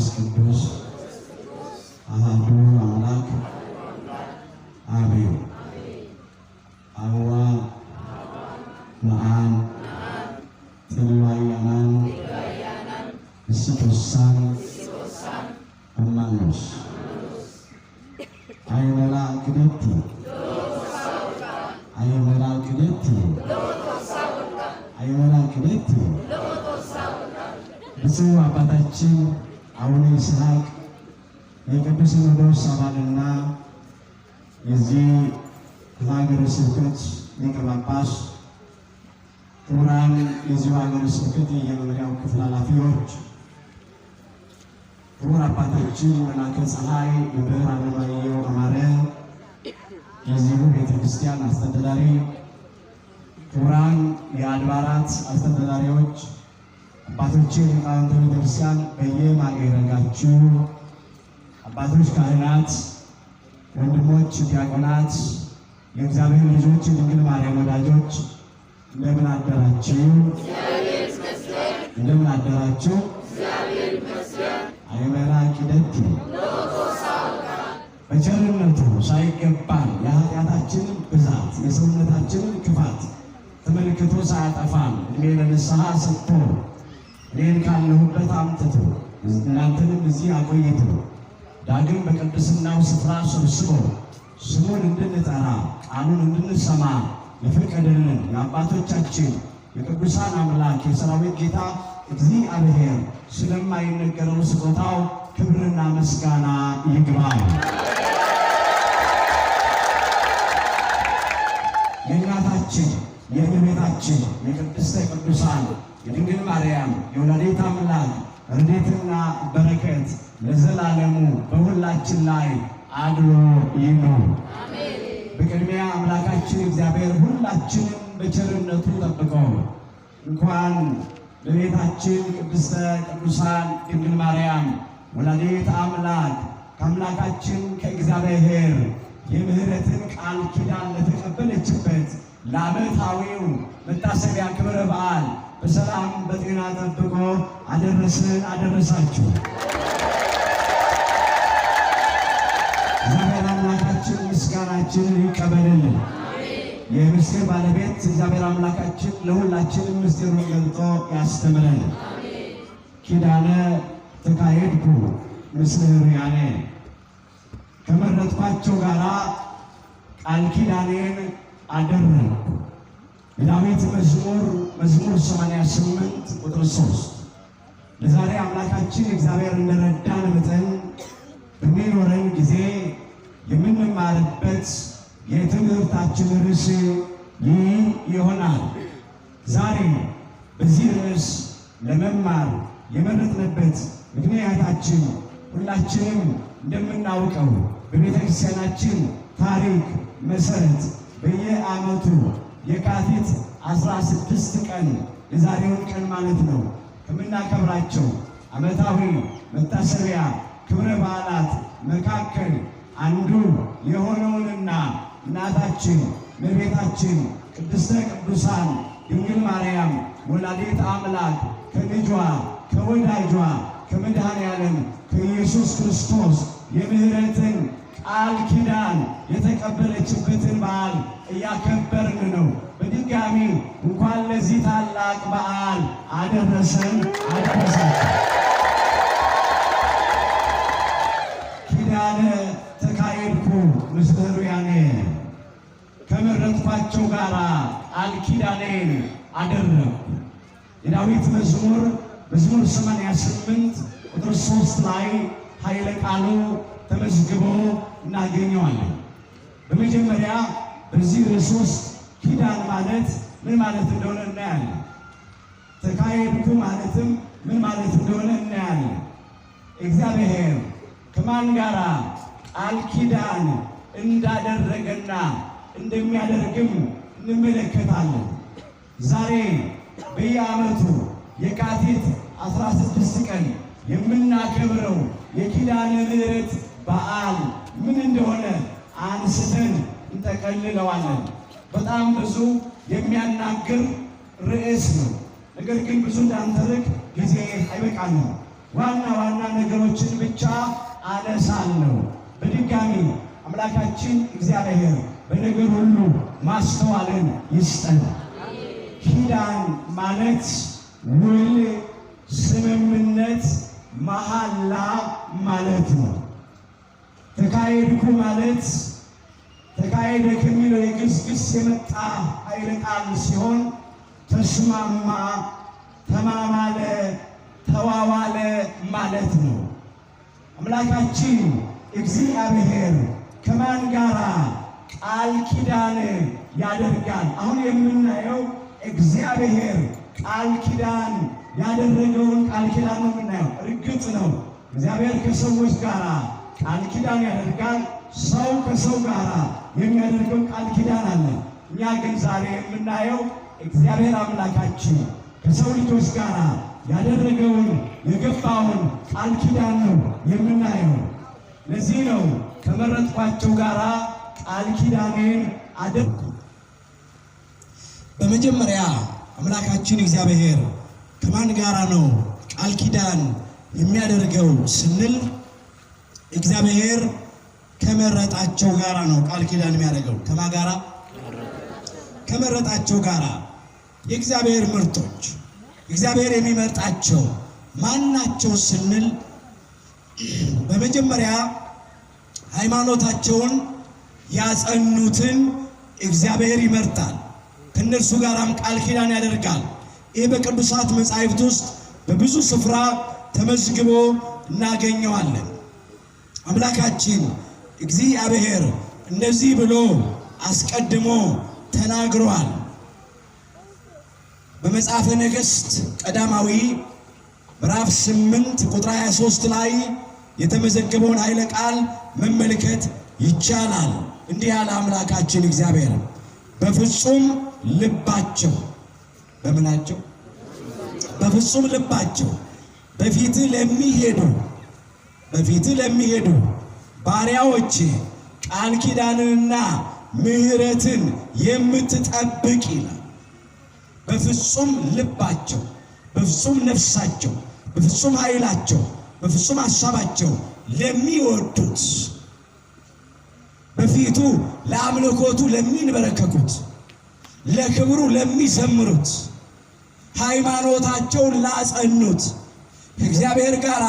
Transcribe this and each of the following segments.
ቅዱስ አሐዱ አምላክ አሜን። አዋ መአን ትልዋያናን እስቶሳን አማኖስ አይመራ ክደቲ አይመራ ክደቲ አይመራ ክደቲ ብፁዕ አባታችን አቡነ ይስሐቅ የቅዱስ ሲኖዶስ አባልና የዚህ ሀገረ ስብከት ሊቀ ጳጳስ፣ ክቡራን የዚሁ ሀገረ ስብከት የመምሪያው ክፍል ኃላፊዎች፣ ክቡር አባታችን መላከ ፀሐይ መምህር አለማየሁ አማረ የዚሁ ቤተክርስቲያን አስተዳዳሪ፣ ክቡራን የአድባራት አስተዳዳሪዎች፣ አባቶች ሊቃውንተ ቤተክርስቲያን በየማዕረጋችሁ፣ አባቶች ካህናት፣ ወንድሞች ዲያቆናት፣ የእግዚአብሔር ልጆች፣ ድንግል ማርያም ወዳጆች እንደምን አደራችሁ? እንደምን አደራችሁ? አይመራ ኪደቲ በቸርነቱ ሳይገባን የኃጢአታችንን ብዛት የሰውነታችንን ክፋት ተመልክቶ ሳያጠፋን እድሜ ለንስሐ ሰጥቶ እኔን ካለሁበት አምጥቶ እናንተንም እዚህ አቆይቶ ዳግም በቅድስናው ስፍራ ሰብስቦ ስሙን እንድንጠራ ቃሉን እንድንሰማ የፈቀደልን የአባቶቻችን የቅዱሳን አምላክ የሰራዊት ጌታ እግዚአብሔር ስለማይነገረው ስጦታው ክብርና ምስጋና ይግባው። የእናታችን የእመቤታችን የቅድስተ ቅዱሳን የድንግል ማርያም የወላዲተ አምላክ ረድኤትና በረከት ለዘላለሙ በሁላችን ላይ አድሮ ይኑር። በቅድሚያ አምላካችን እግዚአብሔር ሁላችንም በቸርነቱ ጠብቆ እንኳን ለቤታችን ቅድስተ ቅዱሳን ድንግል ማርያም ወላዲተ አምላክ ከአምላካችን ከእግዚአብሔር የምህረትን ቃል ኪዳን ለተቀበለችበት ለዓመታዊው መታሰቢያ ክብረ በዓል በሰላም በጤና ጠብቆ አደረሰን አደረሳችሁ። እግዚአብሔር አምላካችን ምስጋናችንን ይቀበልልን። የምስጢር ባለቤት እግዚአብሔር አምላካችን ለሁላችንም ምስጢሩን ገልጦ ያስተምረን። ኪዳነ ተካሄድኩ ምስለ ሕሩያኔ ከመረጥኳቸው ጋራ ቃል ኪዳኔን አደረግኩ። የዳዊት መዝሙር 88 ቁጥር 3። ለዛሬ አምላካችን እግዚአብሔር እንደረዳን መጠን በሚኖረን ጊዜ የምንማርበት የትምህርታችን ርዕስ ይህ ይሆናል። ዛሬ በዚህ ርዕስ ለመማር የመረጥንበት ምክንያታችን ሁላችንም እንደምናውቀው በቤተ ክርስቲያናችን ታሪክ መሰረት በየዓመቱ የካቲት 16 ቀን የዛሬውን ቀን ማለት ነው ከምናከብራቸው ዓመታዊ መታሰቢያ ክብረ በዓላት መካከል አንዱ የሆነውንና እናታችን እመቤታችን ቅድስተ ቅዱሳን ድንግል ማርያም ወላዲተ አምላክ ከልጇ ከወዳጇ ከመድኃኔዓለም ከኢየሱስ ክርስቶስ የምህረትን ቃል ኪዳን የተቀበለችበትን በዓል እያከበርን ነው። በድጋሚ እንኳን ለዚህ ታላቅ በዓል አደረሰን አደረሳችሁ። ኪዳነ ተካሄድኩ ምስለ ሕሩያኔ ከመረጥኳቸው ጋራ ቃል ኪዳኔን አደረግኩ። የዳዊት መዝሙር 88 ቁጥር 3 ላይ ኃይለ ቃሉ ተመዝግቦ እናገኘዋለን። በመጀመሪያ በዚህ ርዕስ ውስጥ ኪዳን ማለት ምን ማለት እንደሆነ እናያለን። ተካሄድኩ ማለትም ምን ማለት እንደሆነ እናያለን። እግዚአብሔር ከማን ጋራ ቃል ኪዳን እንዳደረገና እንደሚያደርግም እንመለከታለን። ዛሬ በየዓመቱ የካቲት 16 ቀን የምናከብረው የኪዳነ ምሕረት በዓል ምን እንደሆነ አንስተን እንጠቀልለዋለን። በጣም ብዙ የሚያናግር ርዕስ ነው። ነገር ግን ብዙ እንዳንተርክ ጊዜ አይበቃንም። ዋና ዋና ነገሮችን ብቻ አነሳለሁ። በድጋሚ አምላካችን እግዚአብሔር በነገር ሁሉ ማስተዋልን ይስጠን። ኪዳን ማለት ውል፣ ስምምነት፣ መሐላ ማለት ነው። ተካሄድኩ ማለት ተካሄደ ከሚለው የግስ ግስ የመጣ ኃይለ ቃል ሲሆን ተስማማ፣ ተማማለ፣ ተዋዋለ ማለት ነው። አምላካችን እግዚአብሔር ከማን ጋራ ቃል ኪዳን ያደርጋል? አሁን የምናየው እግዚአብሔር ቃል ኪዳን ያደረገውን ቃል ኪዳን ነው የምናየው። እርግጥ ነው እግዚአብሔር ከሰዎች ጋራ ቃል ኪዳን ያደርጋል። ሰው ከሰው ጋራ የሚያደርገው ቃል ኪዳን አለ። እኛ ግን ዛሬ የምናየው እግዚአብሔር አምላካችን ከሰው ልጆች ጋራ ያደረገውን የገባውን ቃል ኪዳን ነው የምናየው። ለዚህ ነው ከመረጥኳቸው ጋራ ቃል ኪዳኔን አደረግኩ። በመጀመሪያ አምላካችን እግዚአብሔር ከማን ጋራ ነው ቃል ኪዳን የሚያደርገው ስንል እግዚአብሔር ከመረጣቸው ጋራ ነው ቃል ኪዳን የሚያደርገው። ከማን ጋራ? ከመረጣቸው ጋራ። የእግዚአብሔር ምርጦች እግዚአብሔር የሚመርጣቸው ማናቸው ስንል በመጀመሪያ ሃይማኖታቸውን ያጸኑትን እግዚአብሔር ይመርጣል። ከእነርሱ ጋራም ቃል ኪዳን ያደርጋል። ይህ በቅዱሳት መጻሕፍት ውስጥ በብዙ ስፍራ ተመዝግቦ እናገኘዋለን። አምላካችን እግዚአብሔር እንደዚህ ብሎ አስቀድሞ ተናግሯል። በመጽሐፈ ነገሥት ቀዳማዊ ምዕራፍ 8 ቁጥር 23 ላይ የተመዘገበውን ኃይለ ቃል መመልከት ይቻላል። እንዲህ ያለ አምላካችን እግዚአብሔር በፍጹም ልባቸው በምናቸው በፍጹም ልባቸው በፊትህ ለሚሄዱ ባሪያዎች ቃል ኪዳንንና ምሕረትን የምትጠብቅ ይላል። በፍጹም ልባቸው፣ በፍጹም ነፍሳቸው፣ በፍጹም ኃይላቸው፣ በፍጹም ሐሳባቸው ለሚወዱት፣ በፊቱ ለአምልኮቱ ለሚንበረከኩት፣ ለክብሩ ለሚዘምሩት፣ ሃይማኖታቸውን ላጸኑት፣ ከእግዚአብሔር ጋር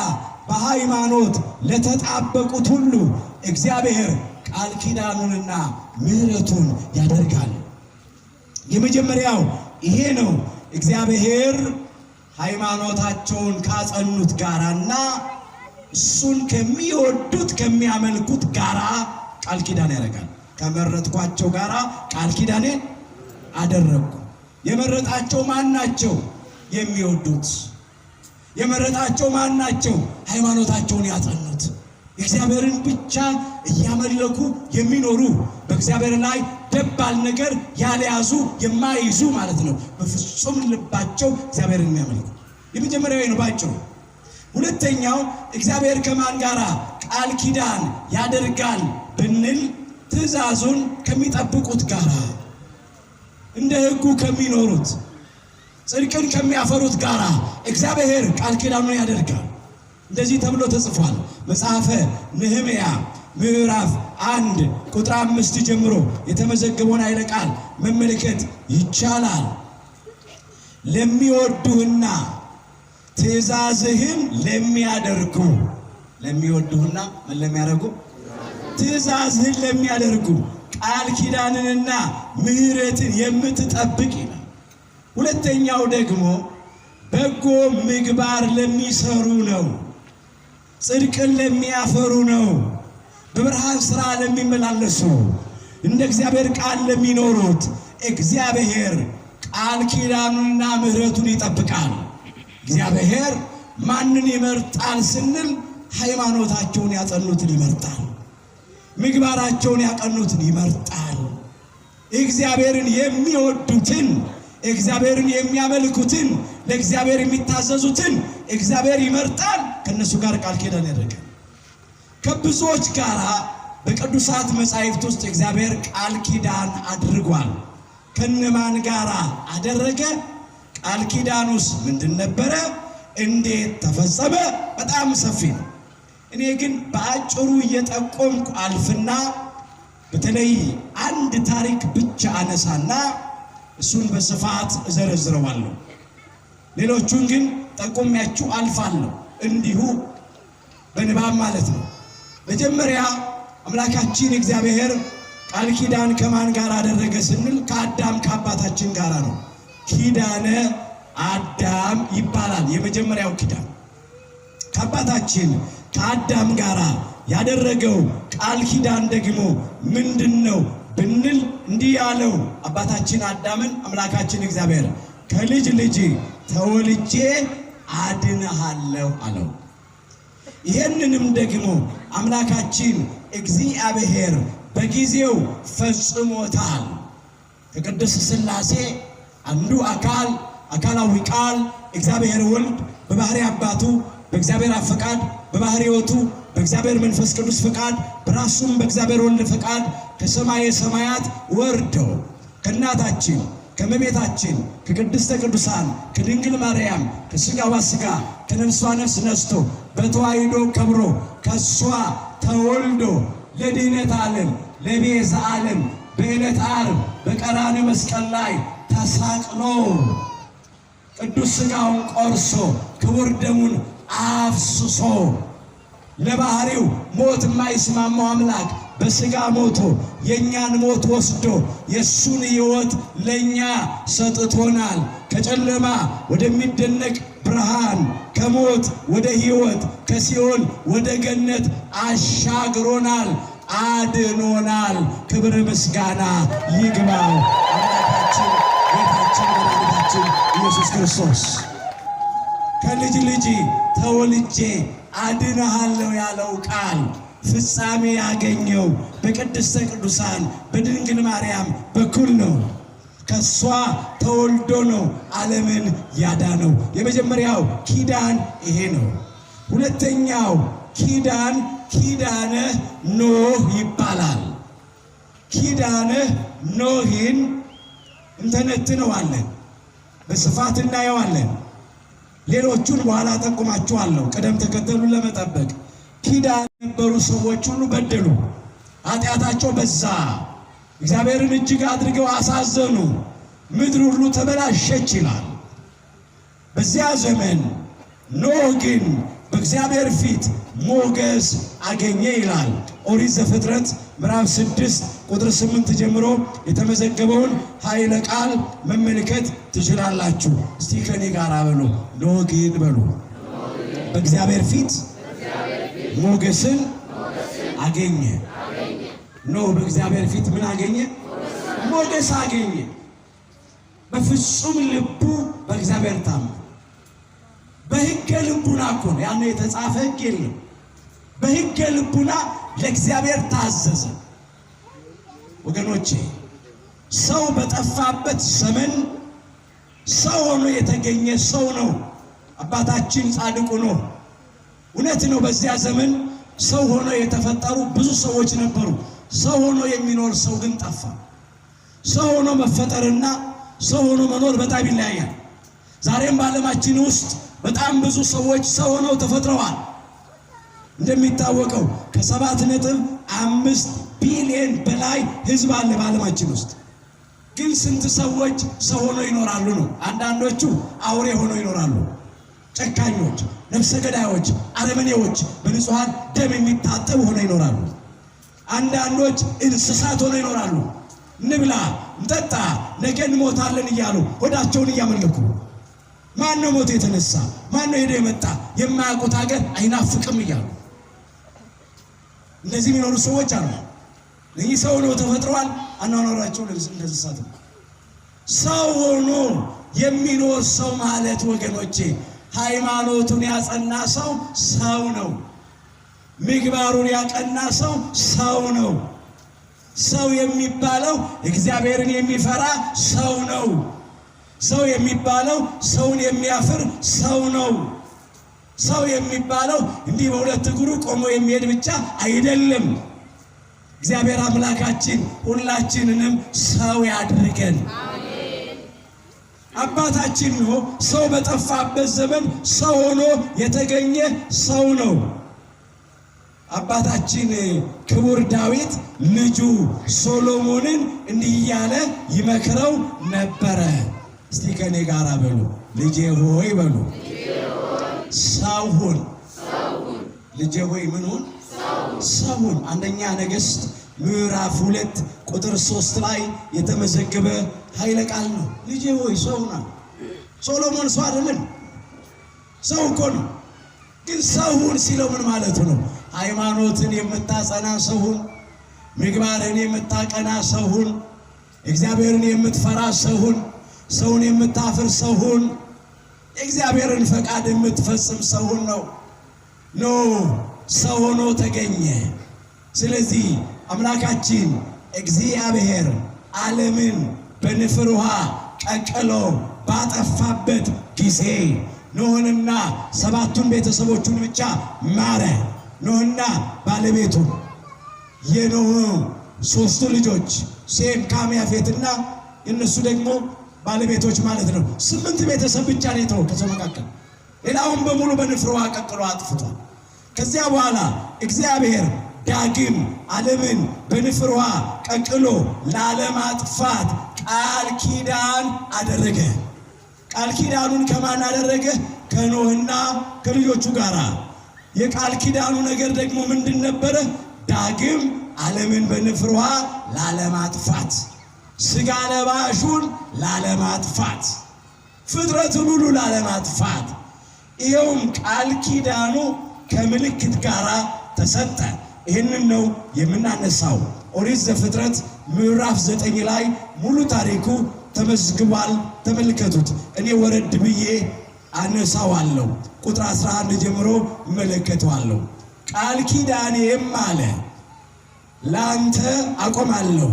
በሃይማኖት ለተጣበቁት ሁሉ እግዚአብሔር ቃል ኪዳኑንና ምሕረቱን ያደርጋል። የመጀመሪያው ይሄ ነው። እግዚአብሔር ሃይማኖታቸውን ካጸኑት ጋራና እሱን ከሚወዱት ከሚያመልኩት ጋራ ቃል ኪዳን ያደርጋል። ከመረጥኳቸው ጋራ ቃል ኪዳኔን አደረግኩ። የመረጣቸው ማን ናቸው? የሚወዱት። የመረጣቸው ማን ናቸው? ሃይማኖታቸውን ያጸኑት፣ እግዚአብሔርን ብቻ እያመለኩ የሚኖሩ፣ በእግዚአብሔር ላይ ደባል ነገር ያልያዙ የማይይዙ ማለት ነው። በፍጹም ልባቸው እግዚአብሔርን የሚያመልኩ። የመጀመሪያው ነው ባጭሩ። ሁለተኛው እግዚአብሔር ከማን ጋራ ቃል ኪዳን ያደርጋል ብንል ትእዛዙን ከሚጠብቁት ጋራ፣ እንደ ሕጉ ከሚኖሩት፣ ጽድቅን ከሚያፈሩት ጋራ እግዚአብሔር ቃል ኪዳኑን ያደርጋል። እንደዚህ ተብሎ ተጽፏል። መጽሐፈ ነህምያ ምዕራፍ 1 ቁጥር 5 ጀምሮ የተመዘገበውን ኃይለ ቃል መመልከት ይቻላል። ለሚወዱህና ትእዛዝህን ለሚያደርጉ፣ ለሚወዱህና ምን ለሚያደርጉ? ትእዛዝህን ለሚያደርጉ ቃል ኪዳንንና ምሕረትን የምትጠብቅ ይላል። ሁለተኛው ደግሞ በጎ ምግባር ለሚሰሩ ነው። ጽድቅን ለሚያፈሩ ነው። በብርሃን ሥራ ለሚመላለሱ፣ እንደ እግዚአብሔር ቃል ለሚኖሩት እግዚአብሔር ቃል ኪዳኑንና ምሕረቱን ይጠብቃል። እግዚአብሔር ማንን ይመርጣል ስንል ሃይማኖታቸውን ያጸኑትን ይመርጣል። ምግባራቸውን ያቀኑትን ይመርጣል። እግዚአብሔርን የሚወዱትን፣ እግዚአብሔርን የሚያመልኩትን፣ ለእግዚአብሔር የሚታዘዙትን እግዚአብሔር ይመርጣል። ከነሱ ጋር ቃል ኪዳን ያደርጋል። ከብዙዎች ጋር በቅዱሳት መጻሕፍት ውስጥ እግዚአብሔር ቃል ኪዳን አድርጓል። ከነማን ጋር አደረገ? ቃል ኪዳኑስ ምንድን ነበረ? እንዴት ተፈጸመ? በጣም ሰፊ ነው። እኔ ግን በአጭሩ እየጠቆምኩ አልፍና በተለይ አንድ ታሪክ ብቻ አነሳና እሱን በስፋት እዘረዝረዋለሁ። ሌሎቹን ግን ጠቆሚያችሁ አልፋለሁ፣ እንዲሁ በንባብ ማለት ነው። መጀመሪያ አምላካችን እግዚአብሔር ቃል ኪዳን ከማን ጋር አደረገ ስንል ከአዳም ከአባታችን ጋር ነው። ኪዳነ አዳም ይባላል። የመጀመሪያው ኪዳን ከአባታችን ከአዳም ጋር ያደረገው ቃል ኪዳን ደግሞ ምንድነው ብንል እንዲህ ያለው አባታችን አዳምን አምላካችን እግዚአብሔር ከልጅ ልጅ ተወልጄ አድንሃለሁ አለው። ይህንንም ደግሞ አምላካችን እግዚአብሔር በጊዜው ፈጽሞታል። ከቅድስት ሥላሴ አንዱ አካላዊ ቃል እግዚአብሔር ወልድ በባህሪ አባቱ በእግዚአብሔር አብ ፈቃድ በባህሪ ሕይወቱ በእግዚአብሔር መንፈስ ቅዱስ ፈቃድ በራሱም በእግዚአብሔር ወልድ ፈቃድ ከሰማየ ሰማያት ወርዶ ከእናታችን ከእመቤታችን ከቅድስተ ቅዱሳን ከድንግል ማርያም ከሥጋዋ ሥጋ ከነፍሷ ነፍስ ነስቶ በተዋሕዶ ከብሮ ከሷ ተወልዶ ለድኅነት ዓለም ለቤዛ ዓለም በዕለተ ዓርብ በቀራንዮ መስቀል ላይ ተሰቅሎ ቅዱስ ሥጋውን ቆርሶ ክቡር ደሙን አፍስሶ ለባህሪው ሞት የማይስማማው አምላክ በሥጋ ሞቶ የእኛን ሞት ወስዶ የእሱን ሕይወት ለእኛ ሰጥቶናል። ከጨለማ ወደሚደነቅ ብርሃን ከሞት ወደ ሕይወት ከሲኦል ወደ ገነት አሻግሮናል፣ አድኖናል። ክብር ምስጋና ይግባው አምላካችን ጌታችን መድኃኒታችን ኢየሱስ ክርስቶስ። ከልጅ ልጅ ተወልጄ አድንሃለሁ ያለው ቃል ፍጻሜ ያገኘው በቅድስተ ቅዱሳን በድንግል ማርያም በኩል ነው። ከሷ ተወልዶ ነው ዓለምን ያዳነው። የመጀመሪያው ኪዳን ይሄ ነው። ሁለተኛው ኪዳን ኪዳነ ኖህ ይባላል። ኪዳነ ኖህን እንተነትነዋለን፣ በስፋት እናየዋለን። ሌሎቹን በኋላ ጠቁማችኋለሁ ቅደም ተከተሉን ለመጠበቅ። ኪዳን የነበሩ ሰዎች ሁሉ በደሉ፣ ኃጢአታቸው በዛ፣ እግዚአብሔርን እጅግ አድርገው አሳዘኑ፣ ምድር ሁሉ ተበላሸች ይላል። በዚያ ዘመን ኖህ ግን በእግዚአብሔር ፊት ሞገስ አገኘ ይላል። ኦሪት ዘፍጥረት ምዕራፍ 6 ቁጥር 8 ጀምሮ የተመዘገበውን ኃይለ ቃል መመልከት ትችላላችሁ። እስቲ ከኔ ጋር በሉ፣ ኖህ ግን በሉ በእግዚአብሔር ፊት ሞገስን አገኘ። ኖህ በእግዚአብሔር ፊት ምን አገኘ? ሞገስ አገኘ። በፍጹም ልቡ በእግዚአብሔር ታመነ። በሕገ ልቡና እኮ ነው ያን የተጻፈ ሕግ የለም። በሕገ ልቡና ለእግዚአብሔር ታዘዘ። ወገኖቼ ሰው በጠፋበት ዘመን ሰው ሆኖ የተገኘ ሰው ነው አባታችን ጻድቁ ነው። እውነት ነው። በዚያ ዘመን ሰው ሆኖ የተፈጠሩ ብዙ ሰዎች ነበሩ። ሰው ሆኖ የሚኖር ሰው ግን ጠፋ። ሰው ሆኖ መፈጠርና ሰው ሆኖ መኖር በጣም ይለያያል። ዛሬም በዓለማችን ውስጥ በጣም ብዙ ሰዎች ሰው ሆነው ተፈጥረዋል። እንደሚታወቀው ከ7.5 ቢሊዮን በላይ ሕዝብ አለ በዓለማችን ውስጥ። ግን ስንት ሰዎች ሰው ሆነው ይኖራሉ ነው? አንዳንዶቹ አውሬ ሆነው ይኖራሉ። ጨካኞች፣ ነፍሰ ገዳዮች፣ አረመኔዎች፣ በንጹሐን ደም የሚታጠቡ ሆነው ይኖራሉ። አንዳንዶች እንስሳት ሆነው ይኖራሉ። እንብላ፣ እንጠጣ፣ ነገ እንሞታለን እያሉ ሆዳቸውን እያመለኩ። ማን ነው ሞት የተነሳ? ማን ነው ሄዶ የመጣ? የማያውቁት ሀገር አይናፍቅም እያሉ እንደዚህ የሚኖሩ ሰዎች አሉ። እነዚህ ሰው ሆነው ተፈጥረዋል። አኗኗራቸው እንደ እንስሳት ነው። ሰው ሆኖ የሚኖር ሰው ማለት ወገኖቼ ሃይማኖቱን ያጸና ሰው ሰው ነው። ምግባሩን ያቀና ሰው ሰው ነው። ሰው የሚባለው እግዚአብሔርን የሚፈራ ሰው ነው። ሰው የሚባለው ሰውን የሚያፍር ሰው ነው። ሰው የሚባለው እንዲህ በሁለት እግሩ ቆሞ የሚሄድ ብቻ አይደለም። እግዚአብሔር አምላካችን ሁላችንንም ሰው ያድርገን። አባታችን ነው። ሰው በጠፋበት ዘመን ሰው ሆኖ የተገኘ ሰው ነው። አባታችን ክቡር ዳዊት ልጁ ሶሎሞንን እንዲህ እያለ ይመክረው ነበረ። እስቲ ከኔ ጋር በሉ፣ ልጄ ሆይ በሉ፣ ሰው ሁን። ልጄ ሆይ ምን ሁን? ሰው ሁን። አንደኛ ነገሥት ምዕራፍ 2 ቁጥር 3 ላይ የተመዘገበ ኃይለ ቃል ነው። ልጄ ሆይ ሰው ሁን። ሶሎሞን ሰው አይደለም? ሰው እኮ ነው። ግን ሰው ሁን ሲለው ምን ማለቱ ነው? ሃይማኖትን የምታጸና ሰው ሁን፣ ምግባርን የምታቀና ሰው ሁን፣ እግዚአብሔርን የምትፈራ ሰው ሁን፣ ሰውን የምታፍር ሰው ሁን፣ እግዚአብሔርን ፈቃድ የምትፈጽም ሰው ሁን ነው። ኖ ሰው ሆኖ ተገኘ። ስለዚህ አምላካችን እግዚአብሔር ዓለምን በንፍር ውሃ ቀቅሎ ባጠፋበት ጊዜ ኖህንና 7ቱን ቤተሰቦቹን ብቻ ማረ። ኖህና ባለቤቱ የኖህ 3ቱ ልጆች ሴም፣ ካም፣ ያፌትና የነሱ ደግሞ ባለቤቶች ማለት ነው። 8 ቤተሰብ ብቻ ነው የተወው ከሰው መካከል። ሌላውን በሙሉ በንፍር ውሃ ቀቅሎ አጥፍቷል። ከዚያ በኋላ እግዚአብሔር ዳግም ዓለምን በንፍር ውሃ ቀቅሎ ላለማጥፋት ቃል ኪዳን አደረገ። ቃል ኪዳኑን ከማን አደረገ? ከኖህና ከልጆቹ ጋር። የቃል ኪዳኑ ነገር ደግሞ ምንድን ነበረ? ዳግም ዓለምን በንፍር ውሃ ላለማጥፋት፣ ስጋ ለባሹን ላለማጥፋት፣ ፍጥረትን ሁሉ ላለማጥፋት። ይኸውም ቃል ኪዳኑ ከምልክት ጋር ተሰጠ። ይህንን ነው የምናነሳው። ኦሪት ዘፍጥረት ምዕራፍ 9 ላይ ሙሉ ታሪኩ ተመዝግቧል። ተመልከቱት። እኔ ወረድ ብዬ አነሳዋለሁ። ቁጥር 11 ጀምሮ እመለከተዋለሁ። ቃል ኪዳኔም አለ ላንተ አቆማለሁ፣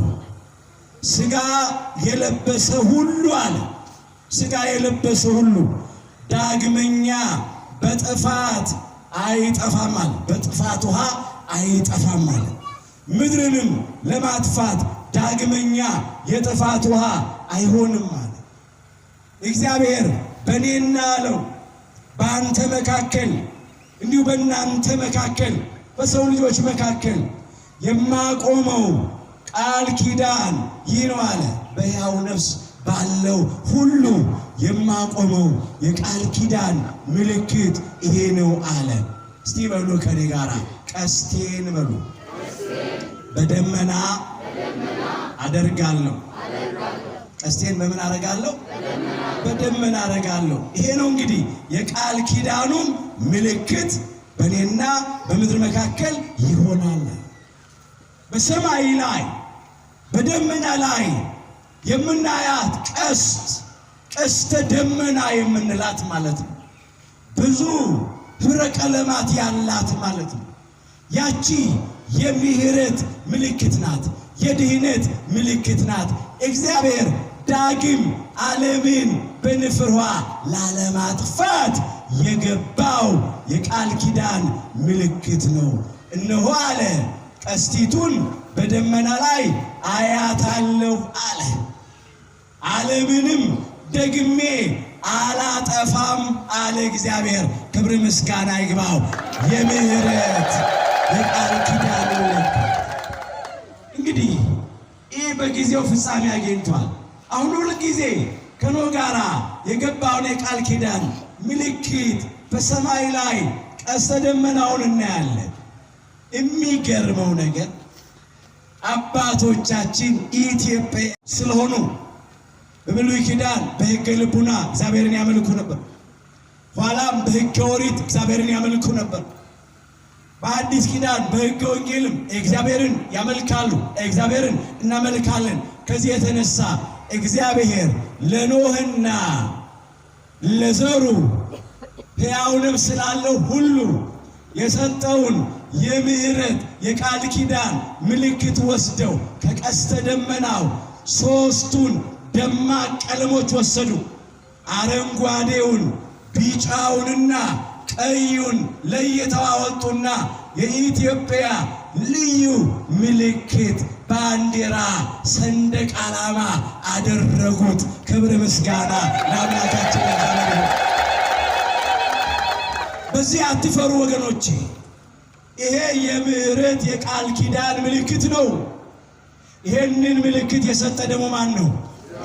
ስጋ የለበሰ ሁሉ አለ፣ ስጋ የለበሰ ሁሉ ዳግመኛ በጥፋት አይጠፋም አለ። በጥፋት ውሃ አይጠፋም አለ። ምድርንም ለማጥፋት ዳግመኛ የጥፋት ውሃ አይሆንም አለ። እግዚአብሔር በእኔና አለው በአንተ መካከል እንዲሁ በእናንተ መካከል በሰው ልጆች መካከል የማቆመው ቃል ኪዳን ይህ ነው አለ። በሕያው ነፍስ ባለው ሁሉ የማቆመው የቃል ኪዳን ምልክት ይሄ ነው አለ። እስቲ በሉ ከኔ ጋራ ቀስቴን በሉ በደመና አደርጋለሁ። ቀስቴን በምን አደርጋለሁ? በደመና አደርጋለሁ። ይሄ ነው እንግዲህ የቃል ኪዳኑም ምልክት በእኔና በምድር መካከል ይሆናል። በሰማይ ላይ በደመና ላይ የምናያት ቀስተ ደመና የምንላት ማለት ነው። ብዙ ህብረ ቀለማት ያላት ማለት ነው። ያቺ የምህረት ምልክት ናት። የድህነት ምልክት ናት። እግዚአብሔር ዳግም ዓለምን በንፍር ውሃ ላለማጥፋት የገባው የቃል ኪዳን ምልክት ነው። እነሆ አለ ቀስቲቱን በደመና ላይ አያታለሁ አለ። ዓለምንም ደግሜ አላጠፋም አለ እግዚአብሔር። ክብር ምስጋና ይግባው። የምህረት የቃል ኪዳን ምልክት እንግዲህ ይህ በጊዜው ፍጻሜ አግኝቷል። አሁን ሁል ጊዜ ከኖህ ጋራ የገባውን የቃል ኪዳን ምልክት በሰማይ ላይ ቀስተ ደመናውን እናያለን። የሚገርመው ነገር አባቶቻችን ኢትዮጵያ ስለሆኑ በብሉይ ኪዳን በሕገ ልቡና እግዚአብሔርን ያመልኩ ነበር። ኋላም በሕገ ኦሪት እግዚአብሔርን ያመልኩ ነበር። በአዲስ ኪዳን በሕገ ወንጌልም እግዚአብሔርን ያመልካሉ። እግዚአብሔርን እናመልካለን። ከዚህ የተነሳ እግዚአብሔር ለኖህና ለዘሩ ሕያው ነፍስ ላለው ሁሉ የሰጠውን የምህረት የቃል ኪዳን ምልክት ወስደው ከቀስተ ደመናው 3ቱን ደማቅ ቀለሞች ወሰዱ። አረንጓዴውን፣ ቢጫውንና ቀዩን ለይተው አወጡና የኢትዮጵያ ልዩ ምልክት ባንዲራ ሰንደቅ ዓላማ አደረጉት። ክብር ምስጋና ለአምላካችን ለእግዚአብሔር። በዚህ አትፈሩ ወገኖቼ። ይሄ የምህረት የቃል ኪዳን ምልክት ነው። ይሄንን ምልክት የሰጠ ደግሞ ማን ነው?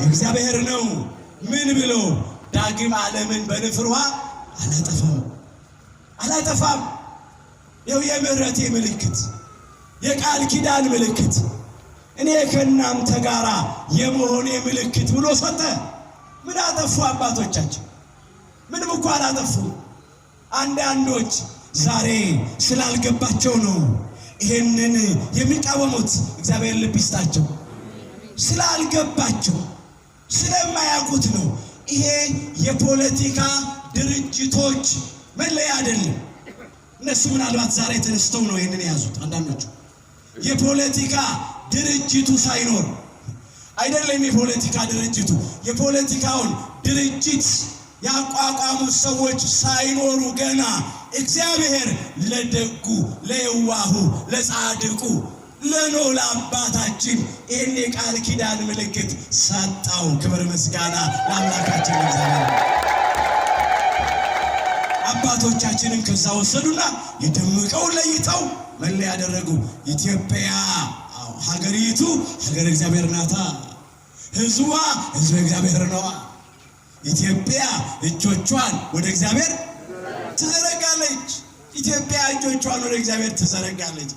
እግዚአብሔር ነው። ምን ብሎ? ዳግም ዓለምን በንፍር ውሃ አላጠፋም። ይኸው የምህረቴ ምልክት የቃል ኪዳን ምልክት እኔ ከእናንተ ጋራ የመሆኔ ምልክት ብሎ ሰጠ። ምን አጠፉ አባቶቻችን? ምንም እኮ አላጠፉ። አንዳንዶች ዛሬ ስላልገባቸው ነው ይሄንን የሚቃወሙት። እግዚአብሔር ልብ ይስጣቸው። ስላልገባቸው ስለማያውቁት ነው። ይሄ የፖለቲካ ድርጅቶች መለያ አይደለም። እነሱ ምናልባት ዛሬ ተነስተው ነው ይሄንን የያዙት። አንዳንዶቹ የፖለቲካ ድርጅቱ ሳይኖር አይደለም። የፖለቲካ ድርጅቱ የፖለቲካውን ድርጅት ያቋቋሙት ሰዎች ሳይኖሩ ገና እግዚአብሔር ለደጉ ለየዋሁ ለጻድቁ ለኖህ ለአባታችን ይህን የቃል ኪዳን ምልክት ሰጠው። ክብር ምስጋና ለአምላካችን እግዚአብሔር። አባቶቻችንን ከዛ ወሰዱና የደመቀውን ለይተው መለያ ያደረጉ። ኢትዮጵያ ሀገሪቱ ሀገር እግዚአብሔር ናታ፣ ሕዝቧ ሕዝበ እግዚአብሔር ነዋ። ኢትዮጵያ እጆቿን ወደ እግዚአብሔር ትዘረጋለች። ኢትዮጵያ እጆቿን ወደ እግዚአብሔር ትዘረጋለች።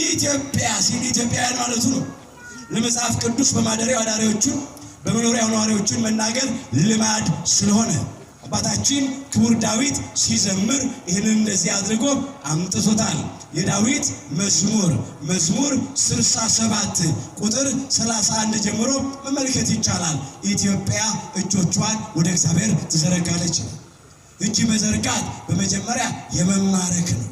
ኢትዮጵያ ሲል ኢትዮጵያውያን ማለቱ ነው። ለመጽሐፍ ቅዱስ በማደሪያው አዳሪዎቹን በመኖሪያው ነዋሪዎቹን መናገር ልማድ ስለሆነ አባታችን ክቡር ዳዊት ሲዘምር ይህንን እንደዚህ አድርጎ አምጥቶታል። የዳዊት መዝሙር 67 ቁጥር 31 ጀምሮ መመልከት ይቻላል። ኢትዮጵያ እጆቿን ወደ እግዚአብሔር ትዘረጋለች። እጅ መዘርጋት በመጀመሪያ የመማረክ ነው፣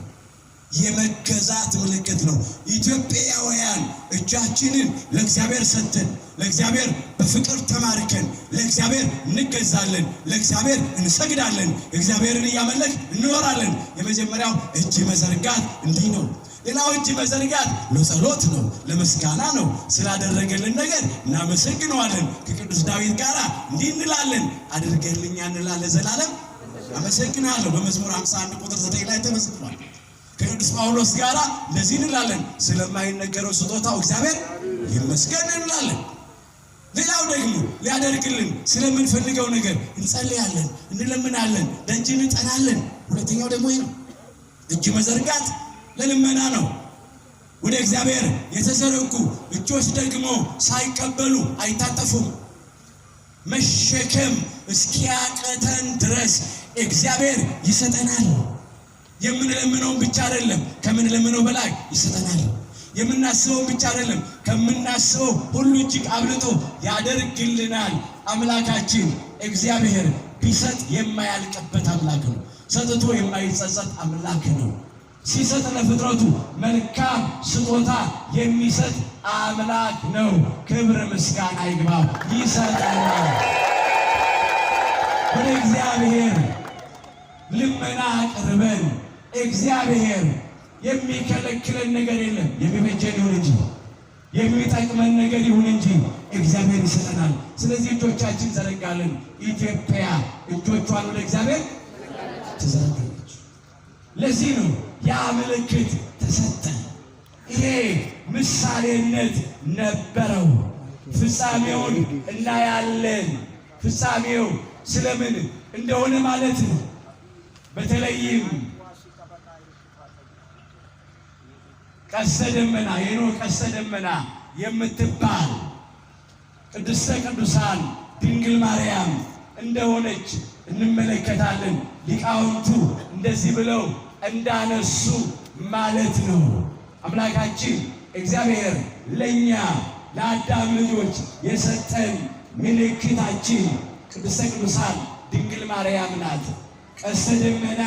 የመገዛት ምልክት ነው። ኢትዮጵያውያን እጃችንን ለእግዚአብሔር ሰጥተን ለእግዚአብሔር በፍቅር ተማርከን ለእግዚአብሔር እንገዛለን፣ ለእግዚአብሔር እንሰግዳለን፣ እግዚአብሔርን እያመለክ እንኖራለን። የመጀመሪያው እጅ መዘርጋት እንዲህ ነው። ሌላው እጅ መዘርጋት ለጸሎት ነው፣ ለምስጋና ነው። ስላደረገልን ነገር እናመሰግነዋለን። ከቅዱስ ዳዊት ጋር እንዲህ እንላለን፣ አድርገልኛል እንላለን፣ ዘላለም አመሰግናለሁ። በመዝሙር 51 ቁጥር 9 ላይ ተመስግኗል። ከቅዱስ ጳውሎስ ጋር እንደዚህ እንላለን፣ ስለማይነገረው ስጦታው እግዚአብሔር ይመስገን እንላለን። ሌላው ደግሞ ሊያደርግልን ስለምንፈልገው ነገር እንጸልያለን፣ እንለምናለን፣ ደጅ እንጠናለን። ሁለተኛው ደግሞ ይህ ነው። እጅ መዘርጋት ለልመና ነው። ወደ እግዚአብሔር የተዘረጉ እጆች ደግሞ ሳይቀበሉ አይታጠፉም። መሸከም እስኪያቀተን ድረስ እግዚአብሔር ይሰጠናል። የምንለምነውን ብቻ አይደለም፣ ከምንለምነው በላይ ይሰጠናል። የምናስበውን ብቻ አይደለም፣ ከምናስበው ሁሉ እጅግ አብልጦ ያደርግልናል። አምላካችን እግዚአብሔር ቢሰጥ የማያልቅበት አምላክ ነው። ሰጥቶ የማይጸጸት አምላክ ነው። ሲሰጥ ለፍጥረቱ መልካም ስጦታ የሚሰጥ አምላክ ነው። ክብር ምስጋና ይግባው። ይሰጠናል። ወደ እግዚአብሔር ልመና አቅርበን እግዚአብሔር የሚከለክለን ነገር የለም። የሚበጀን ይሁን እንጂ የሚጠቅመን ነገር ይሁን እንጂ እግዚአብሔር ይሰጠናል። ስለዚህ እጆቻችን ዘረጋለን። ኢትዮጵያ እጆቿን ወደ እግዚአብሔር ትዘረጋለች። ለዚህ ነው ያ ምልክት ተሰጠ። ይሄ ምሳሌነት ነበረው። ፍጻሜውን እናያለን። ፍጻሜው ስለምን እንደሆነ ማለት ነው። በተለይም ቀስተ ደመና የኖህ ቀስተ ደመና የምትባል ቅድስተ ቅዱሳን ድንግል ማርያም እንደሆነች እንመለከታለን። ሊቃውንቱ እንደዚህ ብለው እንዳነሱ ማለት ነው። አምላካችን እግዚአብሔር ለእኛ ለአዳም ልጆች የሰጠን ምልክታችን ቅድስተ ቅዱሳን ድንግል ማርያም ናት። ቀስተ ደመና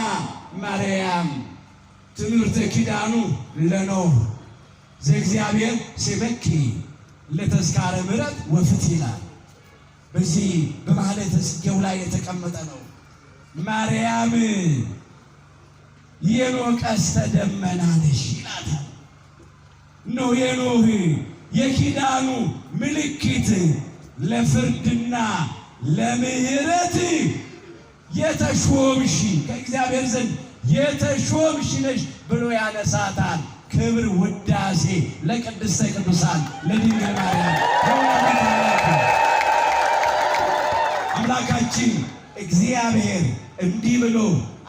ማርያም ትምህርተ ኪዳኑ ለኖህ ዘእግዚአብሔር ሲበኪ ለተስካረ ምሕረት ወፍትሕ ይላል። በዚህ በማኅሌተ ጽጌው ላይ የተቀመጠ ነው። ማርያም የኖህ ቀስተ ደመና ነሽ ይላታል። ነው የኖህ የኪዳኑ ምልክት ለፍርድና ለምህረት የተሾምሽ ከእግዚአብሔር ዘንድ የተሾምሽ ነሽ ብሎ ያነሳታል። ክብር ውዳሴ ለቅድስተ ቅዱሳን ለድንግል ማርያም። አምላካችን እግዚአብሔር እንዲህ ብሎ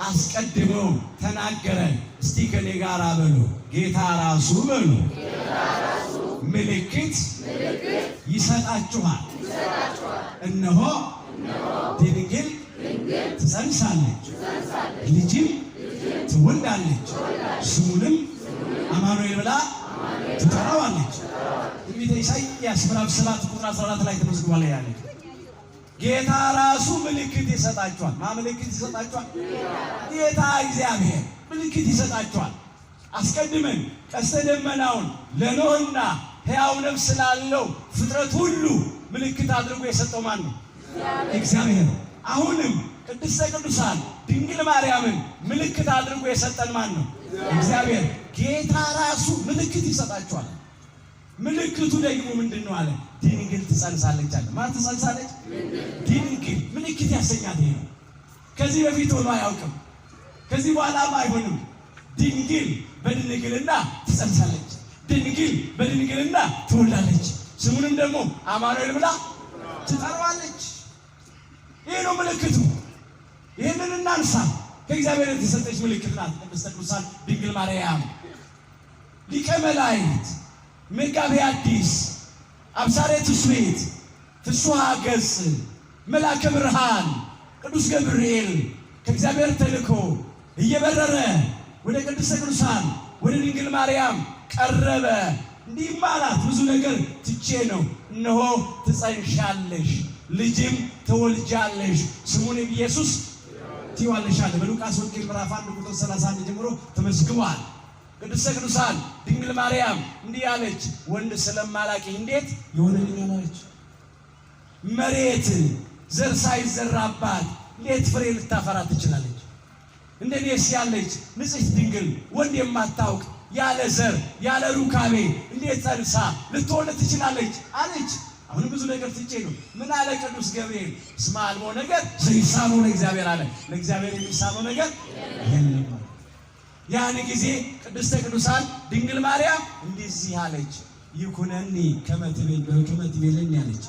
አስቀድሞ ተናገረ። እስቲ ከኔ ጋር በሉ ጌታ ራሱ በሉ ምልክት ይሰጣችኋል። እነሆ ድንግል ትጸንሳለች፣ ልጅም ትወልዳለች፣ ስሙንም አማኑኤል ብላ ትጠራዋለች። ትንቢተ ኢሳይያስ ምዕራፍ 7 ቁጥር 14 ላይ ተመዝግቧል። ያለ ጌታ ራሱ ምልክት ይሰጣችኋል። ማ ምልክት ይሰጣችኋል? ጌታ እግዚአብሔር ምልክት ይሰጣችኋል። አስቀድመን ቀስተ ደመናውን ለኖህና ሕያው ነፍስ ላለው ፍጥረት ሁሉ ምልክት አድርጎ የሰጠው ማን ነው? እግዚአብሔር። አሁንም ቅድስተ ቅዱሳን ድንግል ማርያምን ምልክት አድርጎ የሰጠን ማን ነው? እግዚአብሔር። ጌታ ራሱ ምልክት ይሰጣችኋል። ምልክቱ ደግሞ ምንድን ነው አለ? ድንግል ትጸንሳለች አለ። ማን ትጸንሳለች? ድንግል። ምልክት ያሰኛት ይሄ ነው። ከዚህ በፊት ሆኖ አያውቅም፣ ከዚህ በኋላም አይሆንም። ድንግል በድንግልና ትጸንሳለች፣ ድንግል በድንግልና ትወልዳለች፣ ስሙንም ደግሞ አማኑኤል ብላ ትጠራዋለች። ይሄ ነው ምልክቱ። ይህንን እናንሳ። ከእግዚአብሔር የተሰጠች ምልክት ናት ቅድስተ ቅዱሳን ድንግል ማርያም። ሊቀ መላእክት መጋቤ ሐዲስ አብሳሬ ትስብእት ፍስሐ ገጽ መልአከ ብርሃን ቅዱስ ገብርኤል ከእግዚአብሔር ተልኮ እየበረረ ወደ ቅድስተ ቅዱሳን ወደ ድንግል ማርያም ቀረበ። እንዲህም አላት፣ ብዙ ነገር ትቼ ነው። እነሆ ትጸንሻለሽ፣ ልጅም ትወልጃለሽ፣ ስሙንም ኢየሱስ ትይዋለሽ አለ። በሉቃስ ወንጌል ምዕራፍ 1 ቁጥር 31 ጀምሮ ተመዝግቧል። ቅድስተ ቅዱሳን ድንግል ማርያም እንዲህ አለች፣ ወንድ ስለማላቂ እንዴት ይሆንልኛል አለች። መሬት ዘር ሳይዘራባት እንዴት ፍሬ ልታፈራ ትችላለች? እንደኔስ ያለች ንጽሕት ድንግል ወንድ የማታውቅ ያለ ዘር ያለ ሩካቤ እንዴት ጸንሳ ልትወልድ ትችላለች አለች። አሁን ብዙ ነገር ትቼ ነው። ምን አለ ቅዱስ ገብርኤል? እስመ አልቦ ነገር ዘይሳነው ለእግዚአብሔር አለ። ለእግዚአብሔር የሚሳነው ነገር የለም። ያን ጊዜ ቅድስተ ቅዱሳን ድንግል ማርያም እንደዚህ አለች፣ ይኩነኒ ከመ ትቤለኒ አለች።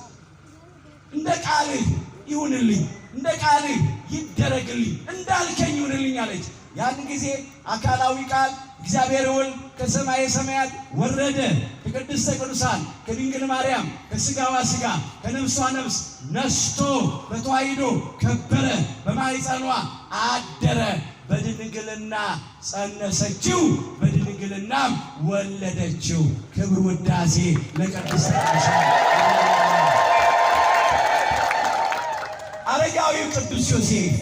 እንደ ቃልህ ይሁንልኝ፣ እንደ ቃልህ ይደረግልኝ፣ እንዳልከኝ ይሁንልኝ አለች። ያን ጊዜ አካላዊ ቃል እግዚአብሔር ወልድ ከሰማየ ሰማያት ወረደ። ከቅድስተ ቅዱሳን ከድንግል ማርያም ከስጋዋ ስጋ ከነፍሷ ነፍስ ነስቶ በተዋሕዶ ከበረ፣ በማኅፀኗ አደረ። በድንግልና ጸነሰችው፣ በድንግልናም ወለደችው። ክብር ውዳሴ ለቅድስተ ቅዱሳን። አረጋዊው ቅዱስ ዮሴፍ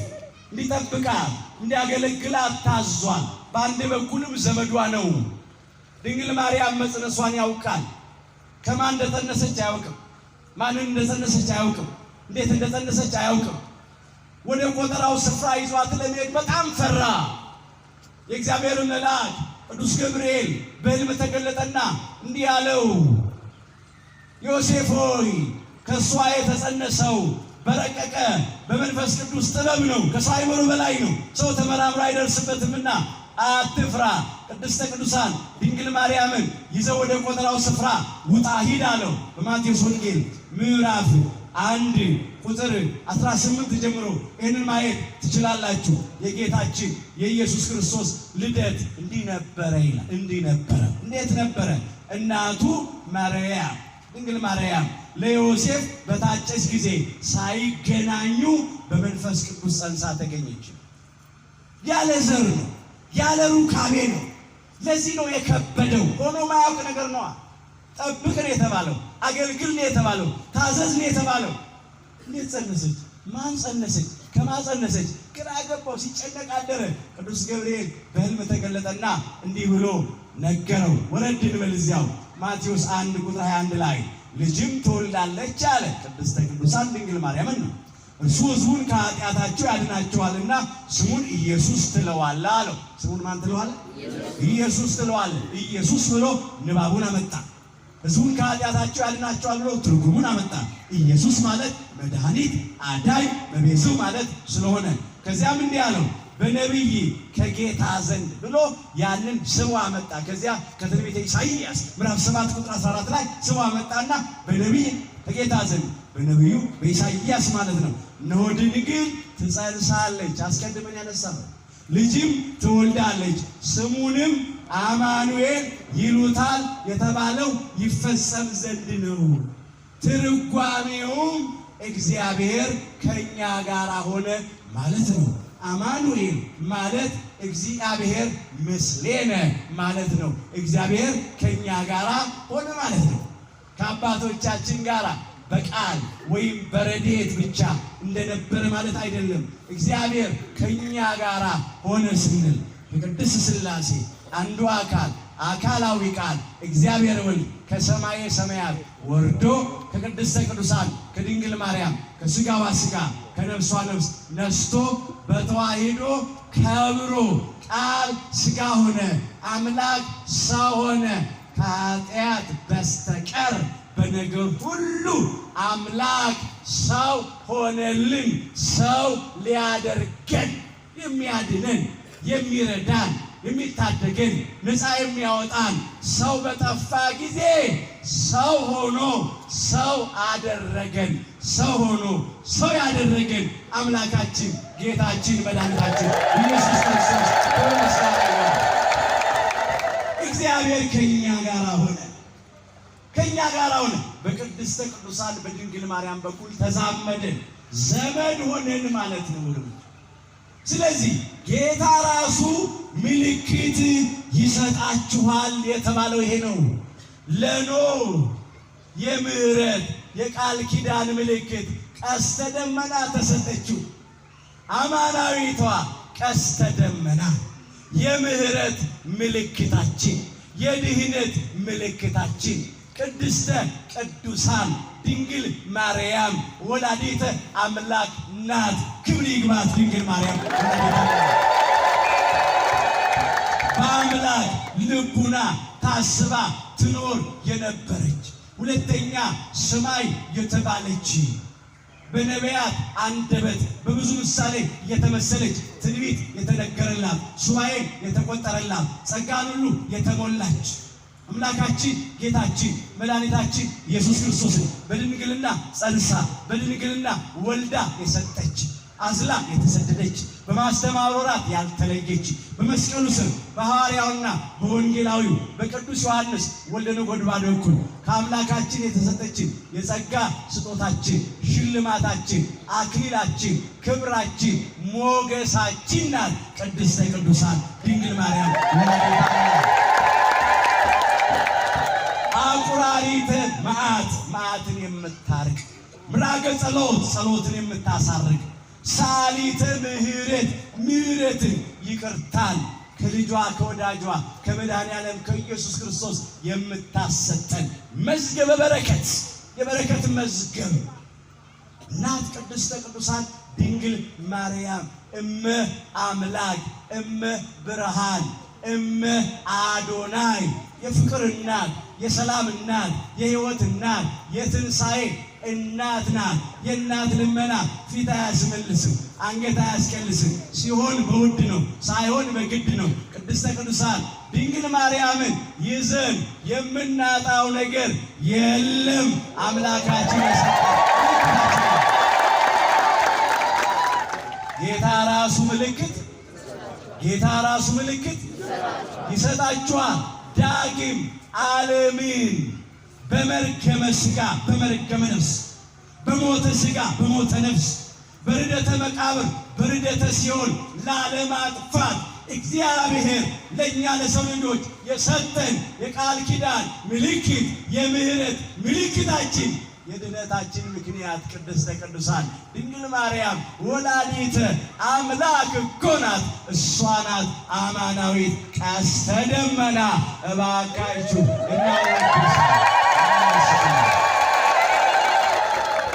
እንዲጠብቃት እንዲያገለግላት ታዟል። በአንድ በኩልም ዘመዷ ነው። ድንግል ማርያም መጽነሷን ያውቃል። ከማን እንደጸነሰች አያውቅም። ማንን እንደጸነሰች አያውቅም። እንዴት እንደጸነሰች አያውቅም። ወደ ቆጠራው ስፍራ ይዟት ለመሄድ በጣም ፈራ። የእግዚአብሔር መልአክ ቅዱስ ገብርኤል በሕልም ተገለጠና እንዲህ አለው፣ ዮሴፍ ሆይ ከእሷ የተጸነሰው በረቀቀ በመንፈስ ቅዱስ ጥበብ ነው፣ ከሰው አእምሮ በላይ ነው፣ ሰው ተመራምሮ አይደርስበትምና አትፍራ። ቅድስተ ቅዱሳን ድንግል ማርያምን ይዘው ወደ ቆጠራው ስፍራ ውጣ ሂድ አለው። በማቴዎስ ወንጌል ምዕራፍ 1 ቁጥር 18 ጀምሮ ይህንን ማየት ትችላላችሁ። የጌታችን የኢየሱስ ክርስቶስ ልደት እንዲህ ነበረ ይላል። እንዲህ ነበረ። እንዴት ነበረ? እናቱ ማርያም ድንግል ማርያም ለዮሴፍ በታጨች ጊዜ ሳይገናኙ በመንፈስ ቅዱስ ጸንሳ ተገኘች። ያለ ዘር ነው፣ ያለ ሩካቤ ነው። ለዚህ ነው የከበደው። ሆኖ ማያውቅ ነገር ነው። ጠብቅ ነው የተባለው፣ አገልግል ነው የተባለው፣ ታዘዝ ነው የተባለው። እንዴት ጸነሰች? ማን ጸነሰች? ከማን ጸነሰች? ግራ ገባው፣ ሲጨነቅ አደረ። ቅዱስ ገብርኤል በሕልም ተገለጠና እንዲህ ብሎ ነገረው። ወረድ እንበል እዚያው ማቴዎስ 1 ቁጥር 21 ላይ ልጅም ትወልዳለች አለ። ቅድስተ ቅዱሳን ድንግል ማርያምን ነው። እርሱ ሕዝቡን ከኃጢአታቸው ያድናቸዋልና ስሙን ኢየሱስ ትለዋለህ አለው። ስሙን ማን ትለዋለህ? ኢየሱስ ትለዋለህ። ኢየሱስ ብሎ ንባቡን አመጣ። ሕዝቡን ከኃጢአታቸው ያድናቸዋል ብሎ ትርጉሙን አመጣ። ኢየሱስ ማለት መድኃኒት፣ አዳኝ፣ መቤዙ ማለት ስለሆነ ከዚያም እንዲህ አለው በነቢይ ከጌታ ዘንድ ብሎ ያንን ስሙ አመጣ። ከዚያ ከትንቢተ ኢሳይያስ ምዕራፍ 7 ቁጥር 14 ላይ ስሙ አመጣና በነቢይ ከጌታ ዘንድ በነቢዩ በኢሳይያስ ማለት ነው። እነሆ ድንግል ትጸንሳለች፣ አስቀድመን ያነሳነው ልጅም ትወልዳለች፣ ስሙንም አማኑኤል ይሉታል የተባለው ይፈጸም ዘንድ ነው። ትርጓሜውም እግዚአብሔር ከኛ ጋር ሆነ ማለት ነው። አማኑኤል ማለት እግዚአብሔር ምስሌነ ማለት ነው። እግዚአብሔር ከኛ ጋር ሆነ ማለት ነው። ከአባቶቻችን ጋር በቃል ወይም በረድኤት ብቻ እንደነበረ ማለት አይደለም። እግዚአብሔር ከኛ ጋር ሆነ ስንል የቅድስት ሥላሴ አንዱ አካል አካላዊ ቃል እግዚአብሔር ወልድ ከሰማየ ሰማያት ወርዶ ከቅድስተ ቅዱሳን ከድንግል ማርያም ከሥጋዋ ሥጋ ከነፍሷ ነፍስ ነስቶ በተዋሂዶ ከብሮ ቃል ሥጋ ሆነ፣ አምላክ ሰው ሆነ። ከኃጢአት በስተቀር በነገር ሁሉ አምላክ ሰው ሆነልን። ሰው ሊያደርገን የሚያድነን የሚረዳን የሚታደገን ነፃ የሚያወጣን ሰው በጠፋ ጊዜ ሰው ሆኖ ሰው አደረገን። ሰው ሆኖ ሰው ያደረገን አምላካችን ጌታችን መድኃኒታችን ኢየሱስ ክርስቶስ ተመስገን። እግዚአብሔር ከኛ ጋር ሆነ፣ ከኛ ጋር ሆነ። በቅድስተ ቅዱሳን በድንግል ማርያም በኩል ተዛመደን፣ ዘመድ ሆነን ማለት ነው። ስለዚህ ጌታ ራሱ ምልክት ይሰጣችኋል የተባለው ይሄ ነው። ለኖህ የምህረት የቃል ኪዳን ምልክት ቀስተ ደመና ተሰጠችው። አማናዊቷ ቀስተ ደመና የምህረት ምልክታችን፣ የድህነት ምልክታችን ቅድስተ ቅዱሳን ድንግል ማርያም ወላዲተ አምላክ ናት። ክብር ይግባት ድንግል ማርያም በአምላክ ልቡና ታስባ ትኖር የነበረች ሁለተኛ ሰማይ የተባለች በነቢያት አንደበት በብዙ ምሳሌ የተመሰለች ትንቢት የተነገረላት ሱባኤ የተቆጠረላት ጸጋን ሁሉ የተሞላች አምላካችን ጌታችን መድኃኒታችን ኢየሱስ ክርስቶስን በድንግልና ጸንሳ በድንግልና ወልዳ የሰጠች አዝላ የተሰደደች በማስተማር ወራት ያልተለየች በመስቀሉ ስር በሐዋርያውና በወንጌላዊው በቅዱስ ዮሐንስ ወልደ ነጎድጓድ በኩል ከአምላካችን የተሰጠችን የጸጋ ስጦታችን ሽልማታችን አክሊላችን ክብራችን ሞገሳችን ናት። ቅድስተ ቅዱሳን ድንግል ማርያም ወላዲተ አምላክ አቁራሪተ መዓት መዓትን የምታርቅ ምራገ ጸሎት ጸሎትን የምታሳርቅ ሳሊተ ምሕረት ምሕረትን ይቅርታን ከልጇ ከወዳጇ ከመድኃኔዓለም ከኢየሱስ ክርስቶስ የምታሰጠን መዝገበ በረከት የበረከት መዝገብ እናት ቅድስተ ቅዱሳን ድንግል ማርያም እመ አምላክ እመ ብርሃን እመ አዶናይ የፍቅር እናት የሰላም እናት የሕይወት እናት የትንሣኤ እናት ናት። የእናት ልመና ፊት አያስመልስም፣ አንገት አያስቀልስም። ሲሆን በውድ ነው፣ ሳይሆን በግድ ነው። ቅድስተ ቅዱሳን ድንግል ማርያምን ይዘን የምናጣው ነገር የለም። አምላካችን ጌታ ራሱ ምልክት ይሰጣችኋል። ዳግም ዓለምን በመርገመ ሥጋ በመርገመ ነፍስ በሞተ ሥጋ በሞተ ነፍስ በርደተ መቃብር በርደተ ሲኦል ላለማጥፋት እግዚአብሔር ለእኛ ለሰው ልጆች የሰጠን የቃል ኪዳን ምልክት የምህረት ምልክታችን የድነታችን ምክንያት ቅድስተ ቅዱሳን ድንግል ማርያም ወላዲተ አምላክ እኮ ናት። እሷ ናት አማናዊት ቀስተ ደመና። እባካችሁ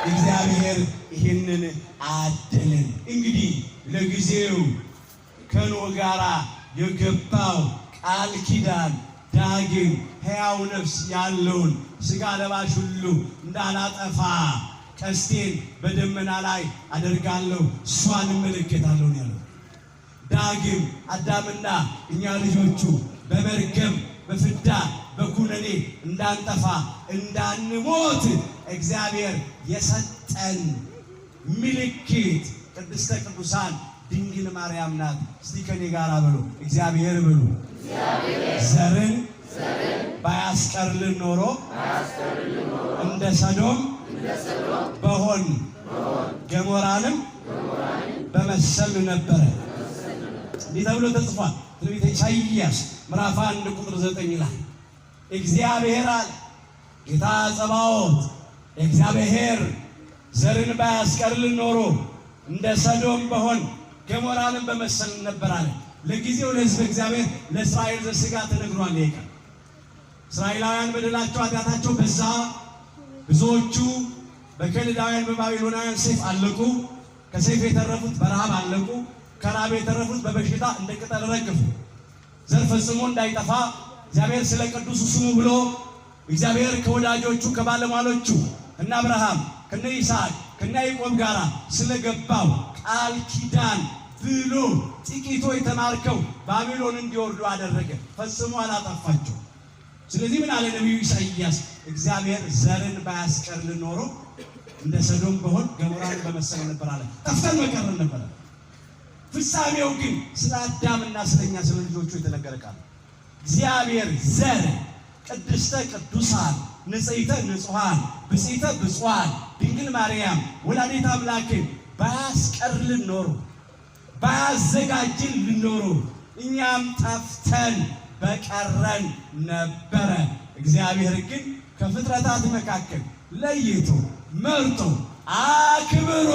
እግዚአብሔር ይህንን አደለን። እንግዲህ ለጊዜው ከኖህ ጋራ የገባው ቃል ኪዳን ዳግም ሕያው ነፍስ ያለውን ሥጋ ለባሽ ሁሉ እንዳላጠፋ ቀስቴን በደመና ላይ አደርጋለሁ፣ እሷን እመለከታለሁ ነው ያለው። ዳግም አዳምና እኛ ልጆቹ በመርገም በፍዳ በኩነኔ እንዳንጠፋ እንዳንሞት እግዚአብሔር የሰጠን ምልክት ቅድስተ ቅዱሳን ድንግል ማርያም ናት። እስቲ ከኔ ጋር በሉ እግዚአብሔር በሉ። ዘርን ባያስቀርልን ኖሮ እንደ ሰዶም በሆን ገሞራንም በመሰልን ነበረ። እንዲህ ተብሎ ተጽፏል። ትንቢተ ኢሳይያስ ምዕራፍ 1 ቁጥር 9 ላይ እግዚአብሔር አለ ጌታ ጸባዖት እግዚአብሔር ዘርን ባያስቀርልን ኖሮ እንደ ሰዶም በሆን ገሞራንም በመሰልን ነበር አለ። ለጊዜው ለሕዝብ እግዚአብሔር ለእስራኤል ዘሥጋ ተነግሯል። ይሄ ቃል እስራኤላውያን በደላቸው ኃጢአታቸው በዛ፣ ብዙዎቹ በከለዳውያን በባቢሎናውያን ሰይፍ አለቁ። ከሰይፍ የተረፉት በረሃብ አለቁ። ከራብ የተረፉት በበሽታ እንደ ቅጠል ረገፉ። ዘር ፈጽሞ እንዳይጠፋ እግዚአብሔር ስለ ቅዱሱ ስሙ ብሎ እግዚአብሔር ከወዳጆቹ ከባለሟሎቹ ከነ አብርሃም ከነ ይስሐቅ ከነ ያዕቆብ ጋር ስለገባው ቃል ኪዳን ብሎ ጥቂቶች ተማርከው ባቢሎን እንዲወርዱ አደረገ። ፈጽሞ አላጠፋቸው። ስለዚህ ምን አለ ነቢዩ ኢሳይያስ? እግዚአብሔር ዘርን ባያስቀርልን ኖሮ እንደ ሰዶም በሆን ገሞራን በመሰልን ነበር አለ። ጠፍተን መቀረን ነበር። ፍጻሜው ግን ስለ አዳምና ስለኛ ስለ ልጆቹ የተነገረ ቃል እግዚአብሔር ዘር ቅድስተ ቅዱሳን ንጽሕተ ንጹሐን ብጽዕተ ብፁዓን ድንግል ማርያም ወላዲተ አምላክን ባያስቀርልን ኖሮ ባያዘጋጅልን ኖሮ እኛም ጠፍተን በቀረን ነበረ። እግዚአብሔር ግን ከፍጥረታት መካከል ለይቶ መርጦ አክብሮ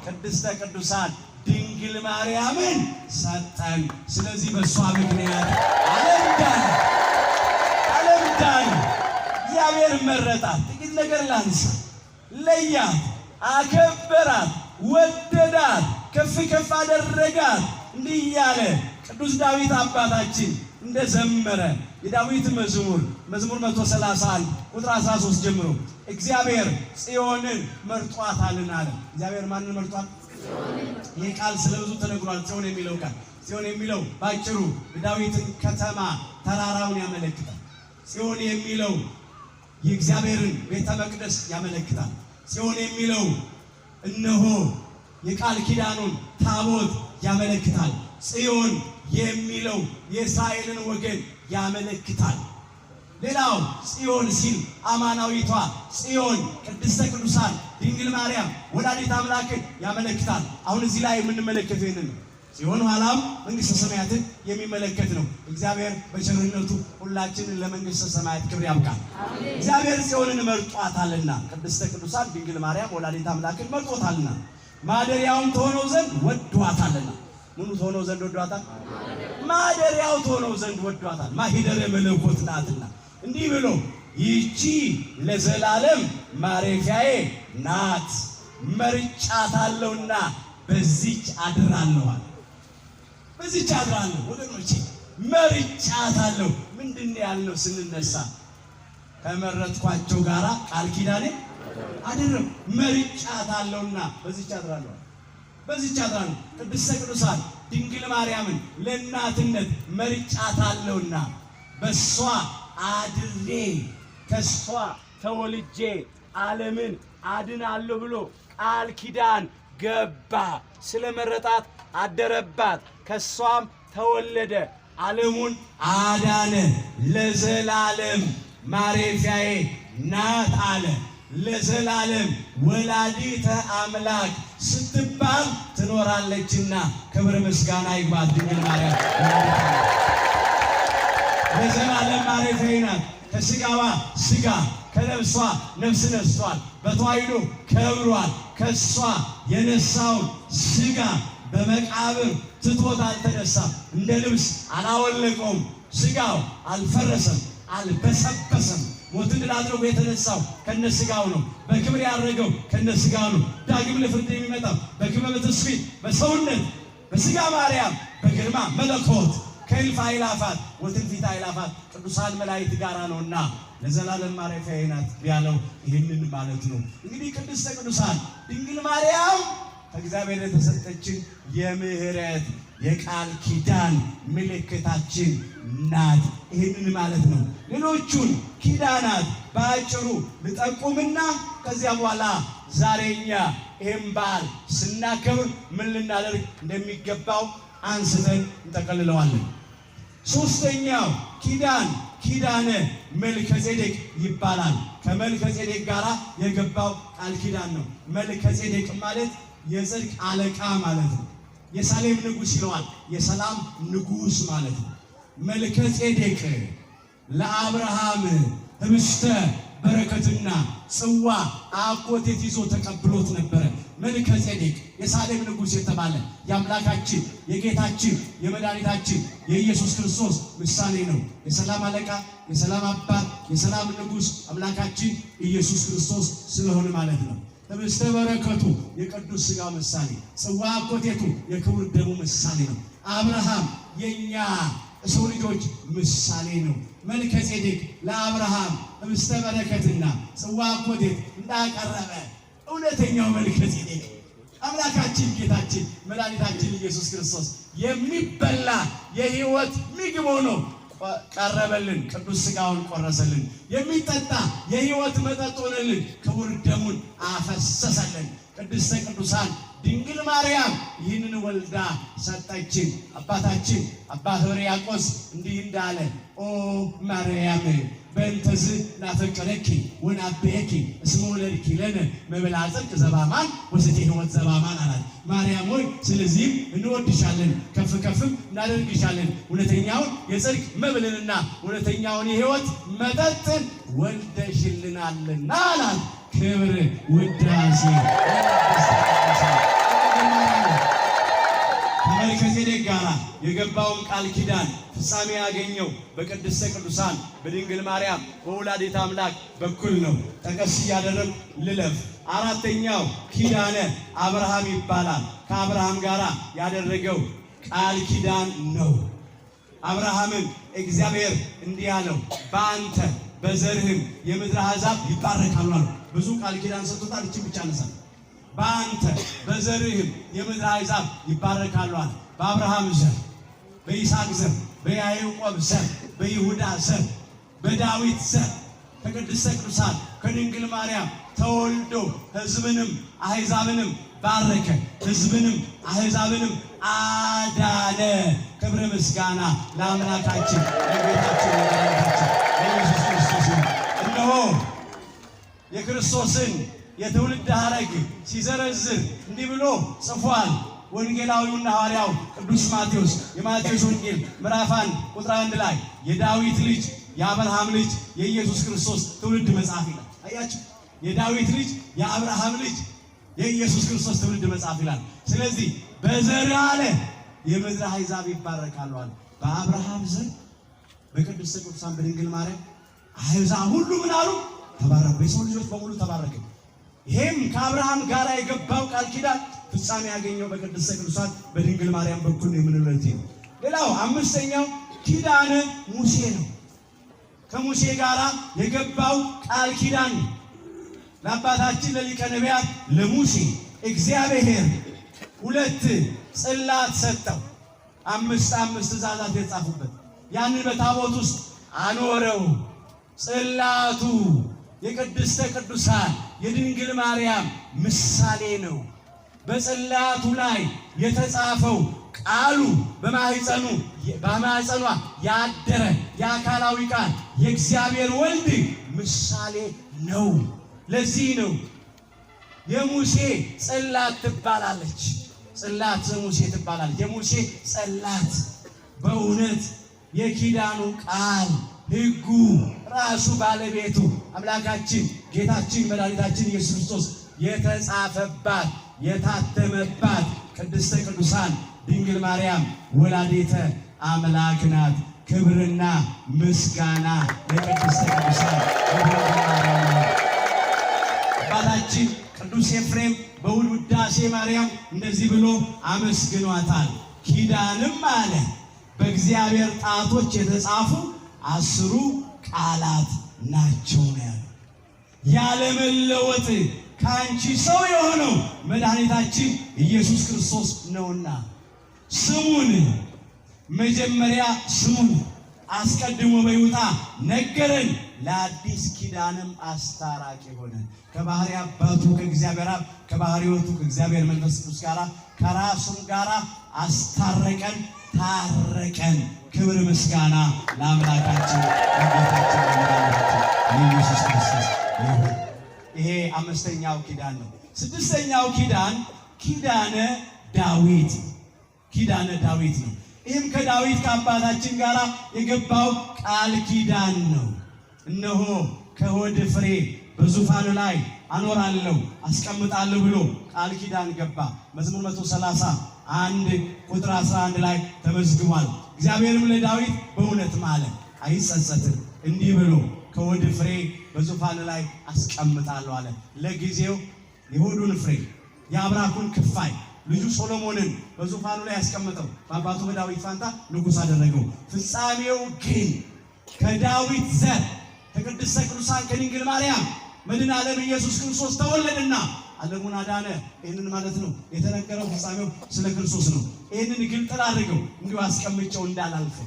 ቅድስተ ቅዱሳን ድንግል ማርያምን ሰጠን። ስለዚህ በእሷ ምክንያት ዓለም ዳነ። እግዚአብሔር መረጣት። ጥቂት ነገር ላንሳ። ለያት፣ አከበራት፣ ወደዳት፣ ከፍ ከፍ አደረጋት። እንዲህ እያለ ቅዱስ ዳዊት አባታችን እንደዘመረ የዳዊት መዝሙር 131 ቁጥር 13 ጀምሮ እግዚአብሔር ጽዮንን መርጧታልና አለ። እግዚአብሔር ማንን መርጧት? ይህ ቃል ስለብዙ ተነግሯል። ጽዮን የሚለው ቃል ጽዮን የሚለው ባጭሩ የዳዊትን ከተማ ተራራውን ያመለክታል። ጽዮን የሚለው የእግዚአብሔርን ቤተ መቅደስ ያመለክታል። ጽዮን የሚለው እነሆ የቃል ኪዳኑን ታቦት ያመለክታል። ጽዮን የሚለው የእስራኤልን ወገን ያመለክታል። ሌላው ጽዮን ሲል አማናዊቷ ጽዮን ቅድስተ ቅዱሳን ድንግል ማርያም ወላዲተ አምላክን ያመለክታል። አሁን እዚህ ላይ የምንመለከተው ይህንን ነው። ጽዮን ኋላም መንግሥተ ሰማያትን የሚመለከት ነው። እግዚአብሔር በቸርነቱ ሁላችንን ለመንግሥተ ሰማያት ክብር ያብቃል። እግዚአብሔር ጽዮንን መርጧታልና ቅድስተ ቅዱሳን ድንግል ማርያም ወላዲተ አምላክን መርጦታልና ማደሪያውም ትሆነው ዘንድ ወዷታልና። ምኑ ትሆነው ዘንድ ወዷታል? ማደሪያው ትሆነው ዘንድ ወዷታል። ማሂደረ መለኮት ናትና እንዲህ ብሎ ይቺ ለዘላለም ማረፊያዬ ናት፣ መርጫታለሁና በዚች አድራለሁ። በዚች አድራለሁ። ወገኖቼ መርጫታለሁ። ምንድን ነው ያልነው ስንነሳ? ከመረጥኳቸው ጋራ ቃል ኪዳኔ አደረም መርጫታለሁና በዚች አድራለሁ። በዚች አድራለሁ። ቅድስተ ቅዱሳን ድንግል ማርያምን ለእናትነት መርጫታለሁና በሷ አድሬ ከሷ ተወልጄ ዓለምን አድናለሁ ብሎ ቃል ኪዳን ገባ። ስለመረጣት አደረባት፣ ከሷም ተወለደ፣ ዓለሙን አዳነ። ለዘላለም ማረፊያዬ ናት አለ። ለዘላለም ወላዲተ አምላክ ስትባል ትኖራለችና ክብር ምስጋና ይግባት ድንግል ማርያም። ለዘላለም ማረፊያዬ ናት። ከስጋዋ ስጋ ከነፍሷ ነፍስ ነስቷል። በተዋሕዶ ከብሯል። ከሷ የነሳውን ስጋ በመቃብር ትቶት አልተነሳም። እንደ ልብስ አላወለቀውም። ስጋው አልፈረሰም፣ አልበሰበሰም። ሞትን ድል አድርጎ የተነሳው ከነስጋው ነው። በክብር ያረገው ከነስጋው ነው። ዳግም ለፍርድ የሚመጣው በክብረ ትስብእት በሰውነት በስጋ ማርያም በግርማ መለኮት ከእልፍ አእላፋት ወትንቢት አእላፋት ቅዱሳን መላእክት ጋራ ነውና ለዘላለም ማረፊያዬ ናት ያለው ይህንን ማለት ነው። እንግዲህ ቅድስተ ቅዱሳን ድንግል ማርያም ከእግዚአብሔር የተሰጠችን የምህረት የቃል ኪዳን ምልክታችን ናት። ይህንን ማለት ነው። ሌሎቹን ኪዳናት በአጭሩ ልጠቁምና ከዚያ በኋላ ዛሬኛ ይህም በዓል ስናከብር ምን ልናደርግ እንደሚገባው አንስተን እንጠቀልለዋለን። ሶስተኛው ኪዳን ኪዳነ መልከጼዴቅ ይባላል። ከመልከጼዴቅ ጋር የገባው ቃል ኪዳን ነው። መልከጼዴቅ ማለት የጽድቅ አለቃ ማለት ነው። የሳሌም ንጉሥ ይለዋል። የሰላም ንጉሥ ማለት ነው። መልከጼዴቅ ለአብርሃም ህብስተ በረከትና ጽዋ አኮቴት ይዞ ተቀብሎት ነበረ። መልከጼዴቅ የሳሌም ንጉሥ የተባለ የአምላካችን የጌታችን የመድኃኒታችን የኢየሱስ ክርስቶስ ምሳሌ ነው። የሰላም አለቃ፣ የሰላም አባት፣ የሰላም ንጉሥ አምላካችን ኢየሱስ ክርስቶስ ስለሆነ ማለት ነው። ህብስተ በረከቱ የቅዱስ ሥጋው ምሳሌ፣ ጽዋ አኮቴቱ የክቡር ደሙ ምሳሌ ነው። አብርሃም የኛ ሰው ልጆች ምሳሌ ነው። መልከጼዴቅ ለአብርሃም ህብስተ በረከትና ጽዋ አኮቴት እንዳቀረበ እውነተኛው መልከጼዴቅ አምላካችን ጌታችን መድኃኒታችን ኢየሱስ ክርስቶስ የሚበላ የሕይወት ምግብ ሆኖ ቀረበልን። ቅዱስ ሥጋውን ቆረሰልን። የሚጠጣ የሕይወት መጠጥ ሆነልን። ክቡር ደሙን አፈሰሰልን። ቅድስተ ቅዱሳን ድንግል ማርያም ይህንን ወልዳ ሰጠችን። አባታችን አባ ሕርያቆስ እንዲህ እንዳለ ኦ ማርያም በእንተዝ ናፈቀረኪ ወናበየኪ እስመ ወለድኪ ለነ መብልዐ ጽድቅ ዘበአማን ወሰቴ ሕይወት ዘበአማን አላት። ማርያም ሆይ ስለዚህም እንወድሻለን፣ ከፍ ከፍም እናደርግሻለን። እውነተኛውን የጽድቅ መብልንና እውነተኛውን የሕይወት መጠጥን ወልደሽልናልና አላት። ክብር ውዳሴ ከመልከጼዴቅ ጋር የገባውን ቃል ኪዳን ፍጻሜ ያገኘው በቅድስተ ቅዱሳን በድንግል ማርያም በወላዲተ አምላክ በኩል ነው። ጠቀስ እያደረግ ልለፍ። አራተኛው ኪዳነ አብርሃም ይባላል። ከአብርሃም ጋር ያደረገው ቃል ኪዳን ነው። አብርሃምን እግዚአብሔር እንዲህ አለው፣ በአንተ በዘርህም የምድር አሕዛብ ይባረካሉ አለው። ብዙ ቃል ኪዳን ሰጥቶታል። እቺ ብቻ ነሳል። በአንተ በዘርህም የምድር አሕዛብ ይባረካሉ አለ። በአብርሃም ዘር፣ በይስሐቅ ዘር፣ በያዕቆብ ዘር፣ በይሁዳ ዘር፣ በዳዊት ዘር ከቅድስተ ቅዱሳን ከድንግል ማርያም ተወልዶ ሕዝብንም አሕዛብንም ባረከ። ሕዝብንም አሕዛብንም አዳነ። ክብረ ምስጋና ለአምላካችን ለጌታችን ለመድኃኒታችን ለኢየሱስ ክርስቶስ ነው። እነሆ የክርስቶስን የትውልድ ሐረግ ሲዘረዝር እንዲህ ብሎ ጽፏል። ወንጌላዊውና ሐዋርያው ቅዱስ ማቴዎስ የማቴዎስ ወንጌል ምዕራፍ 1 ቁጥር 1 ላይ የዳዊት ልጅ የአብርሃም ልጅ የኢየሱስ ክርስቶስ ትውልድ መጽሐፍ ይላል። አያችሁ፣ የዳዊት ልጅ የአብርሃም ልጅ የኢየሱስ ክርስቶስ ትውልድ መጽሐፍ ይላል። ስለዚህ በዘር አለ የምድር አሕዛብ ይባረካሉ አለ። በአብርሃም ዘር በቅድስተ ቅዱሳን በድንግል ማርያም አሕዛብ ሁሉ ምን አሉ? ተባረኩ። የሰው ልጆች በሙሉ ተባረከ። ይሄም ከአብርሃም ጋር የገባው ቃል ኪዳን ፍጻሜ ያገኘው በቅድስተ ቅዱሳን በድንግል ማርያም በኩል ነው የምንለው። ሌላው አምስተኛው ኪዳነ ሙሴ ነው። ከሙሴ ጋር የገባው ቃል ኪዳን ለአባታችን ለሊቀ ነቢያት ለሙሴ እግዚአብሔር 2 ጽላት ሰጠው። 5 ትእዛዛት የተጻፉበት ያንን በታቦት ውስጥ አኖረው። ጽላቱ የቅድስተ ቅዱሳን የድንግል ማርያም ምሳሌ ነው። በጽላቱ ላይ የተጻፈው ቃሉ በማኅፀኗ ያደረ የአካላዊ ቃል የእግዚአብሔር ወልድ ምሳሌ ነው። ለዚህ ነው የሙሴ ጽላት ትባላለች። ጽላት ሙሴ ትባላለች። የሙሴ ጽላት በእውነት የኪዳኑ ቃል ሕጉ ራሱ ባለቤቱ አምላካችን ጌታችን መድኃኒታችን ኢየሱስ ክርስቶስ የተጻፈባት የታተመባት ቅድስተ ቅዱሳን ድንግል ማርያም ወላዲተ አምላክ ናት። ክብርና ምስጋና ለቅድስተ ቅዱሳን ድንግል ማርያም። አባታችን ቅዱስ ኤፍሬም በውዳሴ ማርያም እንደዚህ ብሎ አመስግኗታል። ኪዳንም አለ በእግዚአብሔር ጣቶች የተጻፉ 10 ቃላት ናቸው ነው ያለው። ያለመለወጥ ከአንቺ ሰው የሆነው መድኃኒታችን ኢየሱስ ክርስቶስ ነውና ስሙን መጀመሪያ ስሙን አስቀድሞ በይውጣ ነገረን። ለአዲስ ኪዳንም አስታራቂ ሆነ ከባህሪ አባቱ ከእግዚአብሔር አብ ከባህሪ ሕይወቱ ከእግዚአብሔር መንፈስ ቅዱስ ጋር ከራሱም ጋር አስታረቀን፣ ታረቀን። ክብር ምስጋና ለአምላካችን ለጌታችን ለመድኃኒታችን ለኢየሱስ ክርስቶስ ይሁን። ይሄ 5ኛው ኪዳን ነው። 6ኛው ኪዳን ኪዳነ ዳዊት ኪዳነ ዳዊት ነው። ይህም ከዳዊት ከአባታችን ጋር የገባው ቃል ኪዳን ነው። እነሆ ከሆድ ፍሬ በዙፋኑ ላይ አኖራለሁ አስቀምጣለሁ ብሎ ቃል ኪዳን ገባ። መዝሙር 131 ቁጥር 11 ላይ ተመዝግቧል። እግዚአብሔርም ለዳዊት በእውነት ማለ አይጸጸትም እንዲህ ብሎ ከሆድ ፍሬ በዙፋኑ ላይ አስቀምጣለሁ አለ። ለጊዜው የሆዱን ፍሬ የአብራኩን ክፋይ ልጁ ሶሎሞንን በዙፋኑ ላይ ያስቀመጠው በአባቱ በዳዊት ፋንታ ንጉሥ አደረገው። ፍጻሜው ግን ከዳዊት ዘር ከቅድስተ ቅዱሳን ከድንግል ማርያም መድኃኔ ዓለም ኢየሱስ ክርስቶስ ተወለደና ዓለሙን አዳነ። ይህንን ማለት ነው የተነገረው ፍጻሜው ስለ ክርስቶስ ነው። ይህንን ግልጥ አድርገው እንዲሁ አስቀምጨው እንዳላልፈ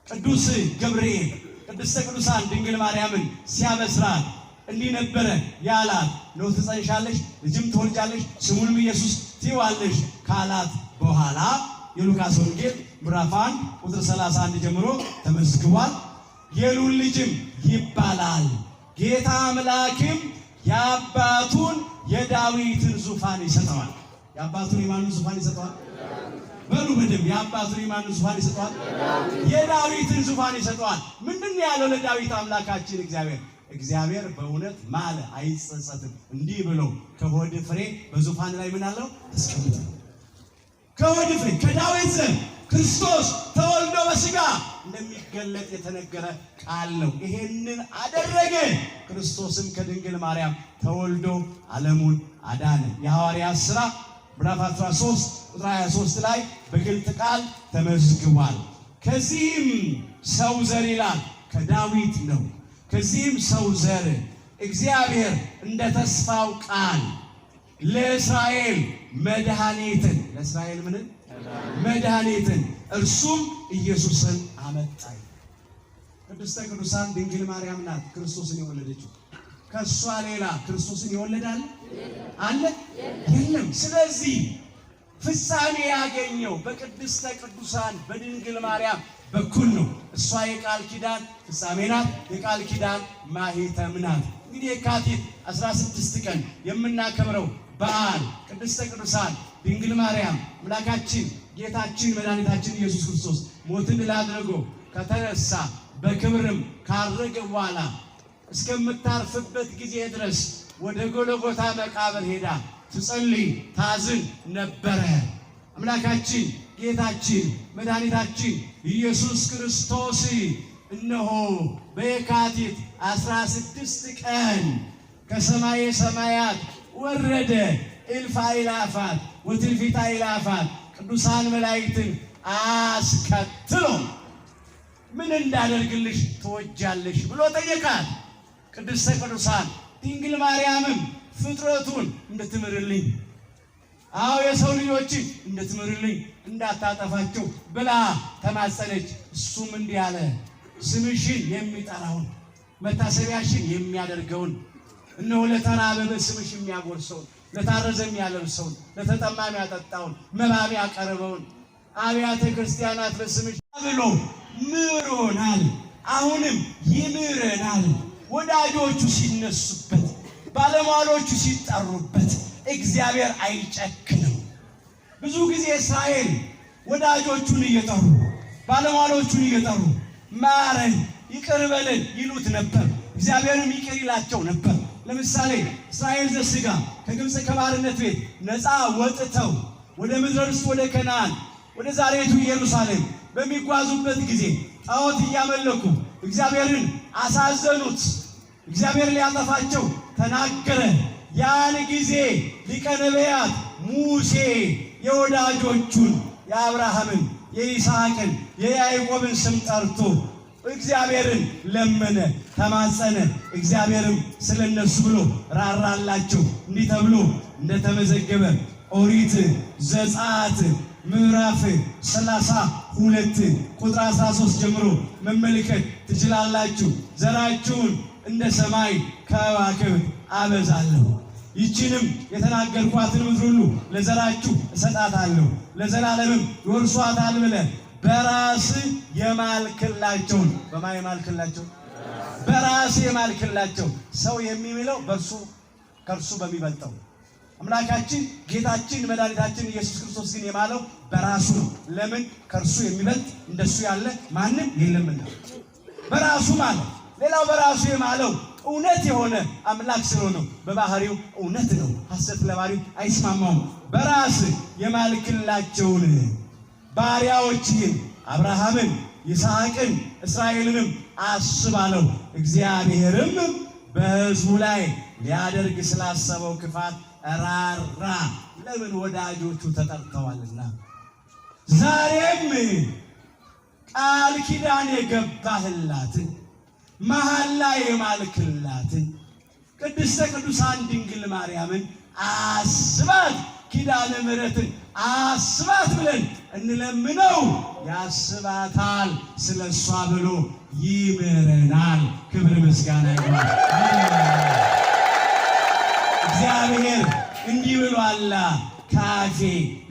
ቅዱስ ገብርኤል ቅድስተ ቅዱሳን ድንግል ማርያምን ሲያበስራት እንዲህ ነበረ ያላት። ነው ትጸንሻለሽ ልጅም ትወልጃለሽ ስሙንም ኢየሱስ ትይዋለሽ ካላት በኋላ የሉቃስ ወንጌል ምዕራፍ 1 ቁጥር 31 ጀምሮ ተመዝግቧል። የልዑል ልጅም ይባላል፣ ጌታ አምላክም የአባቱን የዳዊትን ዙፋን ይሰጠዋል። የአባቱን የማንን ዙፋን ይሰጠዋል? በሉ በደምብ የአባቱን የማንን ዙፋን ይሰጠዋል? የዳዊትን ዙፋን ይሰጠዋል። ምንድን ነው ያለው ለዳዊት አምላካችን እግዚአብሔር በእውነት ማለ አይጸጸትም እንዲህ ብሎ ከሆድ ፍሬ በዙፋን ላይ ምን አለው አስቀምጠ። ከሆድ ፍሬ ከዳዊት ዘር ክርስቶስ ተወልዶ በሥጋ እንደሚገለጥ የተነገረ ቃል ነው። ይሄንን አደረገ። ክርስቶስም ከድንግል ማርያም ተወልዶ ዓለሙን አዳነ። የሐዋርያት ሥራ ምዕራፍ 13 ቁጥር 23 ላይ በግልጥ ቃል ተመዝግቧል። ከዚህም ሰው ዘር ይላል ከዳዊት ነው። ከዚህም ሰው ዘር እግዚአብሔር እንደ ተስፋው ቃል ለእስራኤል መድኃኒትን ለእስራኤል ምንን መድኃኒትን እርሱም ኢየሱስን አመጣ። ቅድስተ ቅዱሳን ድንግል ማርያም ናት ክርስቶስን የወለደችው። ከሷ ሌላ ክርስቶስን ይወለዳል አለ የለም። ስለዚህ ፍጻሜ ያገኘው በቅድስተ ቅዱሳን በድንግል ማርያም በኩል ነው። እሷ የቃል ኪዳን ፍጻሜ ናት፣ የቃል ኪዳን ማኅተም ናት። እንግዲህ የካቲት 16 ቀን የምናከብረው በዓል ቅድስተ ቅዱሳን ድንግል ማርያም አምላካችን ጌታችን መድኃኒታችን ኢየሱስ ክርስቶስ ሞትን ድል አድርጎ ከተነሳ በክብርም ካረገ በኋላ እስከምታርፍበት ጊዜ ድረስ ወደ ጎልጎታ መቃብር ሄዳ ትጸልይ ታዝን ነበረ። አምላካችን ጌታችን መድኃኒታችን ኢየሱስ ክርስቶስ እነሆ በየካቲት 16 ቀን ከሰማየ ሰማያት ወረደ። እልፍ አእላፋት ወትልፊት አእላፋት ቅዱሳን መላእክትን አስከትሎ ምን እንዳደርግልሽ ትወጃለሽ ብሎ ጠየቃት። ቅድስተ ቅዱሳን ድንግል ማርያምም ፍጥረቱን እንድትምርልኝ፣ አዎ የሰው ልጆችን እንድትምርልኝ እንዳታጠፋቸው ብላ ተማጸነች። እሱም እንዲህ አለ፣ ስምሽን የሚጠራውን መታሰቢያሽን የሚያደርገውን እነሆ ለተራበ በስምሽ የሚያጎርሰውን፣ ለታረዘ የሚያለብሰውን፣ ለተጠማ የሚያጠጣውን፣ መባ የሚያቀርበውን አብያተ ክርስቲያናት በስምሽ ብሎ ምሮናል። አሁንም ይምረናል። ወዳጆቹ ሲነሱበት፣ ባለሟሎቹ ሲጠሩበት እግዚአብሔር አይጨክንም። ብዙ ጊዜ እስራኤል ወዳጆቹን እየጠሩ ባለሟሎቹን እየጠሩ ማረን ይቅር በለን ይሉት ነበር። እግዚአብሔርም ይቅር ይላቸው ነበር። ለምሳሌ እስራኤል ዘሥጋ ከግብፅ ከባርነት ቤት ነፃ ወጥተው ወደ ምድረ ርስት ወደ ከነዓን ወደ ዛሬቱ ኢየሩሳሌም በሚጓዙበት ጊዜ ጣዖት እያመለኩ እግዚአብሔርን አሳዘኑት። እግዚአብሔር ሊያጠፋቸው ተናገረ። ያን ጊዜ ሊቀ ነቢያት ሙሴ የወዳጆቹን የአብርሃምን፣ የይስሐቅን የያዕቆብን ስም ጠርቶ እግዚአብሔርን ለመነ፣ ተማጸነ። እግዚአብሔርም ስለነሱ ብሎ ራራላቸው። እንዲህ ተብሎ እንደተመዘገበ ኦሪት ዘጸአት ምዕራፍ 32 ቁጥር 13 ጀምሮ መመልከት ትችላላችሁ። ዘራችሁን እንደ ሰማይ ከዋክብት አበዛለሁ፣ ይህችንም የተናገርኳትን ምድር ሁሉ ለዘራችሁ እሰጣታለሁ፣ ለዘላለምም ይወርሷታል ብለህ በራስ የማልክላቸውን በማን የማልክላቸው? በራስ የማልክላቸው። ሰው የሚምለው በእርሱ ከእርሱ በሚበልጠው አምላካችን ጌታችን መድኃኒታችን ኢየሱስ ክርስቶስ ግን የማለው በራሱ ነው። ለምን? ከእርሱ የሚበልጥ እንደሱ ያለ ማንም የለምና በራሱ ማለት። ሌላው በራሱ የማለው እውነት የሆነ አምላክ ስለሆነው በባህሪው እውነት ነው፣ ሐሰት ለባህሪው አይስማማውም። በራስ የማልክላቸውን ባሪያዎችህን አብርሃምን፣ ይስሐቅን፣ እስራኤልንም አስባለው። እግዚአብሔርም በሕዝቡ ላይ ሊያደርግ ስላሰበው ክፋት ራራ። ለምን? ወዳጆቹ ተጠርተዋልና። ዛሬም ቃል ኪዳን የገባህላትን መሐላ የማልክላትን ቅድስተ ቅዱሳን ድንግል ማርያምን አስባት፣ ኪዳነ ምሕረትን አስባት ብለን እንለምነው። ያስባታል፣ ስለሷ ብሎ ይምረናል። ክብር ምስጋና ይሁን። እግዚአብሔር እንዲህ ብሏል፣ ከአፌ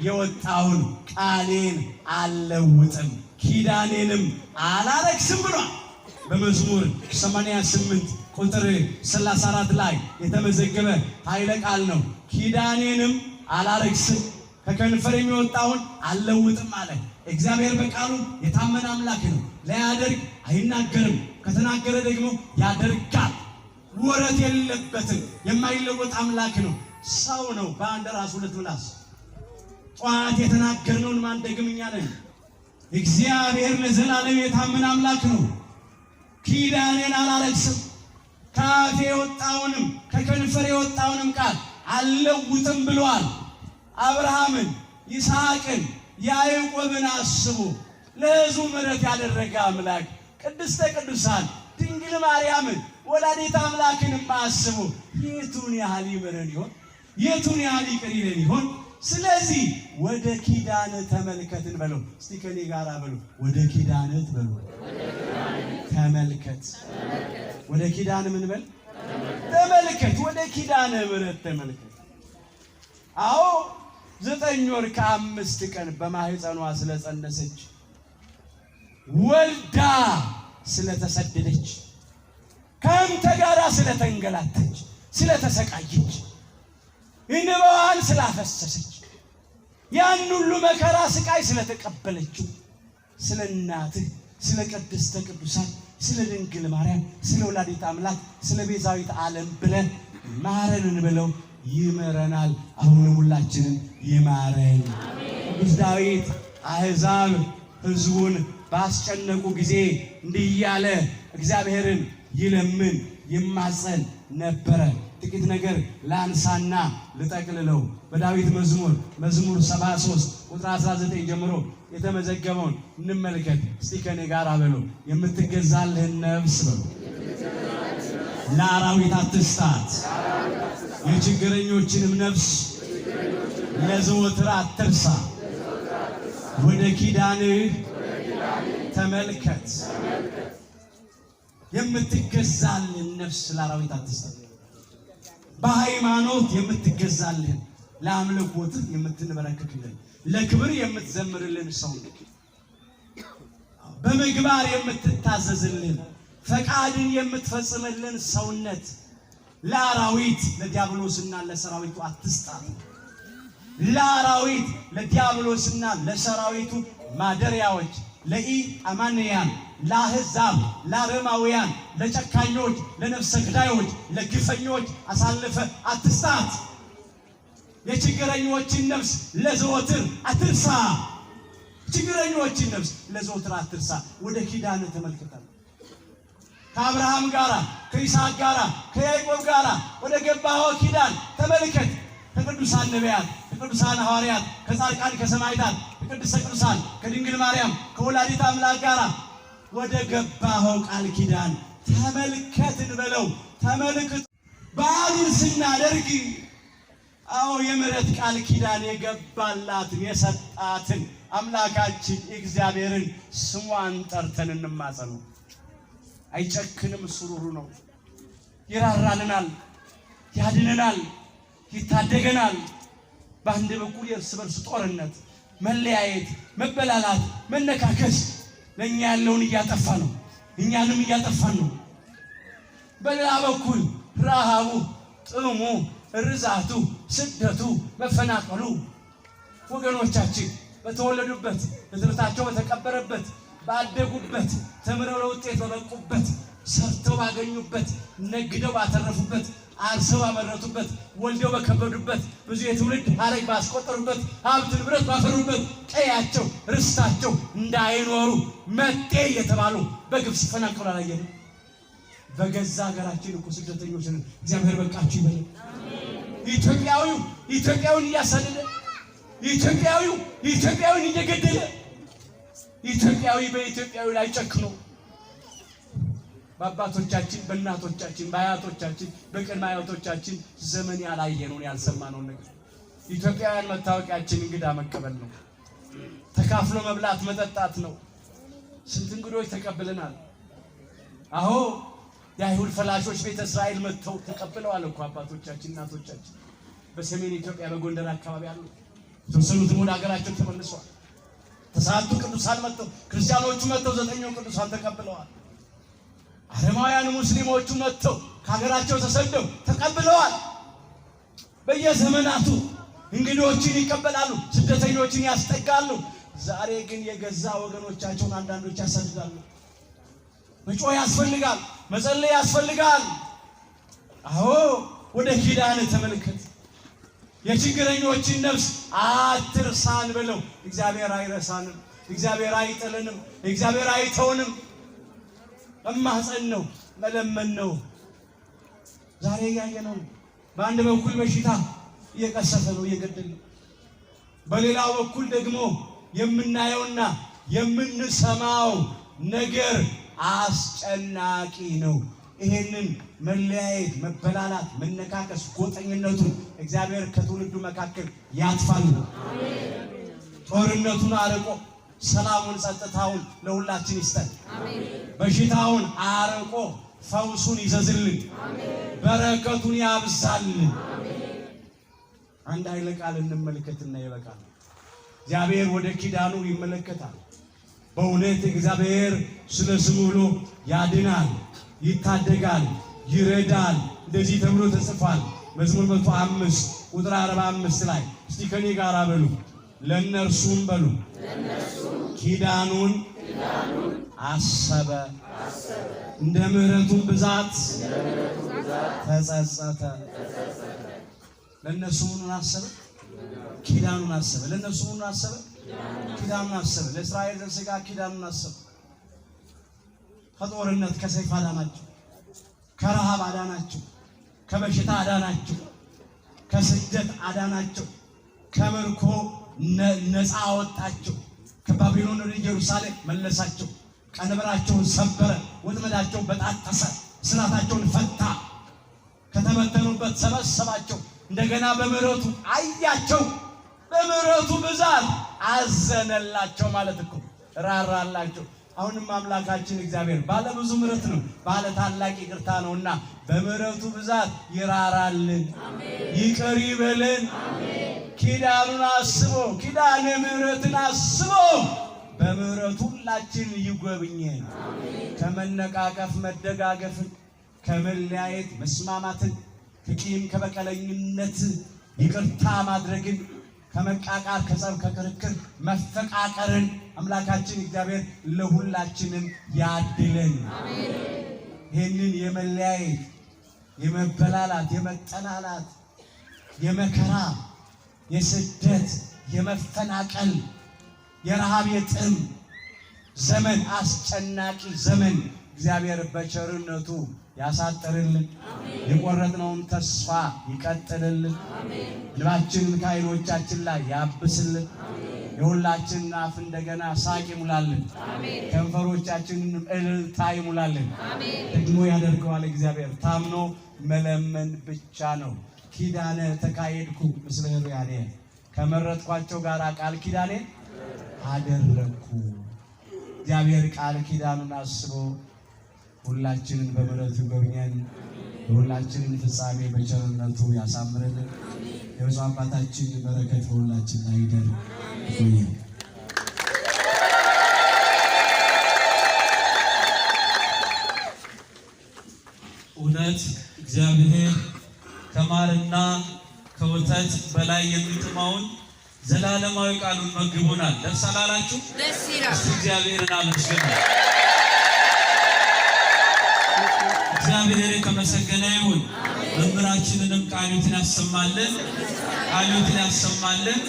የወጣውን ቃሌን አልለውጥም ኪዳኔንም አላረክስም ብሏል። በመዝሙር 88 ቁጥር 34 ላይ የተመዘገበ ኃይለ ቃል ነው። ኪዳኔንም አላረክስም ከከንፈር የሚወጣውን አልለውጥም አለ። እግዚአብሔር በቃሉ የታመነ አምላክ ነው። ላያደርግ አይናገርም፣ ከተናገረ ደግሞ ያደርጋል። ወረት የለበትም፣ የማይለወጥ አምላክ ነው። ሰው ነው በአንድ ራስ ሁለት ምላስ። ጠዋት የተናገርነውን ማንደግም እኛ ነን። እግዚአብሔር ለዘላለም የታመነ አምላክ ነው። ኪዳኔን አላረክስም፣ ከአፌ የወጣውንም ከከንፈር የወጣውንም ቃል አልለውጥም ብሏል። አብርሃምን፣ ይስሐቅን፣ ያዕቆብን አስቡ። ለሕዝቡ ምሕረት ያደረገ አምላክ ቅድስተ ቅዱሳን ድንግል ማርያምን ወላዲተ አምላክን አስቡ። የቱን ያህል ይምረን ይሆን? የቱን ያህል ይቅር ይለን ይሆን? ስለዚህ ወደ ኪዳን ተመልከትን በለው። እስቲ ከኔ ጋር በሉ፣ ወደ ኪዳነት በሉ። ተመልከት። ወደ ኪዳን ምን በል? ተመልከት። ወደ ኪዳነ ምሕረት ተመልከት። አዎ 9 ወር ከ5 ቀን በማህፀኗ ስለጸነሰች ወልዳ ስለተሰደደች ከአንተ ጋር ስለተንገላተች ስለተሰቃየች እንባዋን ስላፈሰሰች ያን ሁሉ መከራ ስቃይ ስለተቀበለችው ስለ እናትህ ስለ ቅድስተ ቅዱሳን ስለ ድንግል ማርያም ስለ ወላዲተ አምላክ ስለ ቤዛዊት ዓለም ብለን ማረንን ብለው ይመረናል። አሁንም ሁላችንን ይማረን። ቅዱስ ዳዊት አሕዛብ ሕዝቡን ባስጨነቁ ጊዜ እንዲህ እያለ እግዚአብሔርን ይለምን ይማጸን ነበረ። ጥቂት ነገር ላንሳና ልጠቅልለው። በዳዊት መዝሙር 73 ቁጥር 19 ጀምሮ የተመዘገበውን እንመልከት። እስቲ ከኔ ጋር በሉ፣ የምትገዛልህን ነፍስ በሉ ለአራዊት አትስጣት፣ የችግረኞችንም ነፍስ ለዘወትር አትርሳ፣ ወደ ኪዳንህ ተመልከት። የምትገዛልህን ነፍስ ለአራዊት አትስጣት። በሃይማኖት የምትገዛልህን፣ ለአምልኮትህ የምትንበረከክልን፣ ለክብር የምትዘምርልን ሰው፣ በምግባር የምትታዘዝልን፣ ፈቃድን የምትፈጽምልን ሰውነት ለአራዊት ለዲያብሎስና ለሰራዊቱ አትስጣት። ለአራዊት ለዲያብሎስና ለሰራዊቱ ማደሪያዎች፣ ለኢአማንያን፣ ለአሕዛብ፣ ለአረማውያን፣ ለጨካኞች፣ ለነፍሰ ገዳዮች፣ ለግፈኞች አሳልፈ አትስጣት። የችግረኞችን ነፍስ ለዘወትር አትርሳ። ችግረኞችን ነፍስ ለዘወትር አትርሳ። ወደ ኪዳን ተመልከታል። ከአብርሃም ጋራ ከይስሐቅ ጋራ ከያዕቆብ ጋራ ወደ ገባኸው ኪዳን ተመልከት። ከቅዱሳን ነቢያት፣ ከቅዱሳን ሐዋርያት፣ ከጻድቃን፣ ከሰማዕታት፣ ከቅድስተ ቅዱሳን ከድንግል ማርያም ከወላዲተ አምላክ ጋር ወደ ገባኸው ቃል ኪዳን ተመልከት እንበለው። ተመልከት በዓሉን ስናደርግ አዎ የምሕረት ቃል ኪዳን የገባላትን የሰጣትን አምላካችን እግዚአብሔርን ስሟን ጠርተን እንማጸነው። አይጨክንም፣ ሱሩሩ ነው። ይራራልናል፣ ያድነናል፣ ይታደገናል። በአንድ በኩል የእርስ በርስ ጦርነት፣ መለያየት፣ መበላላት፣ መነካከስ ለእኛ ያለውን እያጠፋ ነው፣ እኛንም እያጠፋን ነው። በሌላ በኩል ረሃቡ፣ ጥሙ፣ ርዛቱ፣ ስደቱ፣ መፈናቀሉ ወገኖቻችን በተወለዱበት በትምህርታቸው በተቀበረበት ባደጉበት ተምረው ለውጤት በበቁበት ሰርተው ባገኙበት ነግደው ባተረፉበት አርሰው ባመረቱበት ወልደው በከበዱበት ብዙ የትውልድ ሐረግ ባስቆጠሩበት ሀብት ንብረት ባፈሩበት ቀያቸው ርስታቸው እንዳይኖሩ መጤ የተባሉ በግፍ ሲፈናቀሉ አላየንም? በገዛ ሀገራችን እኮ ስደተኞች ነን። እግዚአብሔር በቃችሁ ይበል። ኢትዮጵያዊውን እያሳደደ ኢትዮጵያዊውን እየገደለ ኢትዮጵያዊ በኢትዮጵያዊ ላይ ጨክኖ በአባቶቻችን በእናቶቻችን በአያቶቻችን በቅድመ አያቶቻችን ዘመን ያላየነውን ያልሰማነውን ነገር ኢትዮጵያውያን መታወቂያችን እንግዳ መቀበል ነው። ተካፍሎ መብላት መጠጣት ነው። ስንት እንግዶች ተቀብለናል። አዎ የአይሁድ ፈላሾች ቤተ እስራኤል መጥተው ተቀብለዋል እኮ አባቶቻችን እናቶቻችን። በሰሜን ኢትዮጵያ በጎንደር አካባቢ አሉ። የተወሰኑትም ወደ ሀገራቸው ተመልሰዋል። ተሳቱ ቅዱሳን መጥተው ክርስቲያኖቹ መጥተው 9 ቅዱሳን ተቀብለዋል። አረማውያን ሙስሊሞቹ መጥተው ከሀገራቸው ተሰደው ተቀብለዋል። በየዘመናቱ እንግዶችን ይቀበላሉ፣ ስደተኞችን ያስጠጋሉ። ዛሬ ግን የገዛ ወገኖቻቸውን አንዳንዶች ያሳድዳሉ። መጮህ ያስፈልጋል፣ መጸለይ ያስፈልጋል። አዎ ወደ ኪዳን ተመልከት። የችግረኞችን ነፍስ አትርሳን ብለው እግዚአብሔር አይረሳንም፣ እግዚአብሔር አይጥልንም፣ እግዚአብሔር አይተውንም። መማፀን ነው፣ መለመን ነው። ዛሬ ያየነው በአንድ በኩል በሽታ እየቀሰፈ ነው፣ እየገደለ ነው። በሌላው በኩል ደግሞ የምናየውና የምንሰማው ነገር አስጨናቂ ነው። ይሄንን መለያየት፣ መበላላት፣ መነካከስ፣ ጎጠኝነቱን እግዚአብሔር ከትውልዱ መካከል ያጥፋል። ጦርነቱን አርቆ ሰላሙን፣ ጸጥታውን ለሁላችን ይስጠን። በሽታውን አርቆ ፈውሱን ይዘዝልን፣ በረከቱን ያብዛልን። አንድ ኃይለ ቃል እንመልከትና ይበቃል። እግዚአብሔር ወደ ኪዳኑ ይመለከታል። በእውነት እግዚአብሔር ስለ ስሙ ብሎ ያድናል፣ ይታደጋል፣ ይረዳል። እንደዚህ ተብሎ ተጽፏል። መዝሙር 105 ቁጥር 45 ላይ እስቲ ከኔ ጋር በሉ፣ ለነርሱም በሉ ኪዳኑን አሰበ፣ እንደ ምሕረቱም ብዛት ተጸጸተ። ለነሱ ምኑን አሰበ? ኪዳኑን አሰበ። ለነሱ ምኑን አሰበ? ኪዳኑን አሰበ። ለእስራኤል ዘሥጋ ኪዳኑን አሰበ። ከጦርነት ከሰይፍ አዳናቸው፣ ከረሃብ አዳናቸው፣ ከበሽታ አዳናቸው፣ ከስደት አዳናቸው፣ ከምርኮ ነፃ አወጣቸው። ከባቢሎን ወደ ኢየሩሳሌም መለሳቸው። ቀንበራቸውን ሰበረ፣ ወጥመዳቸውን በጣጠሰ፣ እስራታቸውን ፈታ፣ ከተበተኑበት ሰበሰባቸው። እንደገና በምሕረቱ አያቸው፣ በምሕረቱ ብዛት አዘነላቸው ማለት እኮ ራራላቸው። አሁንም አምላካችን እግዚአብሔር ባለ ብዙ ምሕረት ነው፣ ባለ ታላቅ ይቅርታ ነውና በምሕረቱ ብዛት ይራራልን፣ ይቅር ይበልን። ኪዳኑን አስቦ ኪዳነ ምሕረትን አስቦ በምሕረቱ ሁላችን ይጎብኘን። ከመነቃቀፍ መደጋገፍን፣ ከመለያየት መስማማትን፣ ከቂም ከበቀለኝነት ይቅርታ ማድረግን፣ ከመቃቃር ከጸብ ከክርክር መፈቃቀርን አምላካችን እግዚአብሔር ለሁላችንም ያድለን። ይህንን የመለያየት የመበላላት የመጠላላት የመከራ የስደት የመፈናቀል የረሃብ የጥም ዘመን አስጨናቂ ዘመን እግዚአብሔር በቸርነቱ ያሳጥርልን፣ የቆረጥነውን ተስፋ ይቀጥልልን፣ እንባችንን ከዓይኖቻችን ላይ ያብስልን፣ የሁላችን አፍ እንደገና ሳቅ ይሙላልን። ከንፈሮቻችንን እልልታ ይሙላልን። ደግሞ ያደርገዋል እግዚአብሔር። ታምኖ መለመን ብቻ ነው። ኪዳነ ተካሄድኩ ምስለ ሕሩያኔ ከመረጥኳቸው ጋር ቃል ኪዳኔ አደረግኩ። እግዚአብሔር ቃል ኪዳኑን አስቦ ሁላችንን በምሕረቱ ጎብኘን። የሁላችንን ፍጻሜ በቸርነቱ ያሳምርልን። የብፁዕ አባታችን በረከት በሁላችን ላይ ይደር ይቆየን። እውነት እግዚአብሔር ከማርና ከወተት በላይ የሚጥመውን ዘላለማዊ ቃሉን መግቦናል። ደስ አላላችሁ? ደስ ይላል። እግዚአብሔርን አመስግኑ። እግዚአብሔር የተመሰገነ ይሁን። መምህራችንንም ቃሉን ያሰማልን፣ ቃሉን ያሰማልን።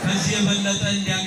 ከዚህ የበለጠ እንዲያገ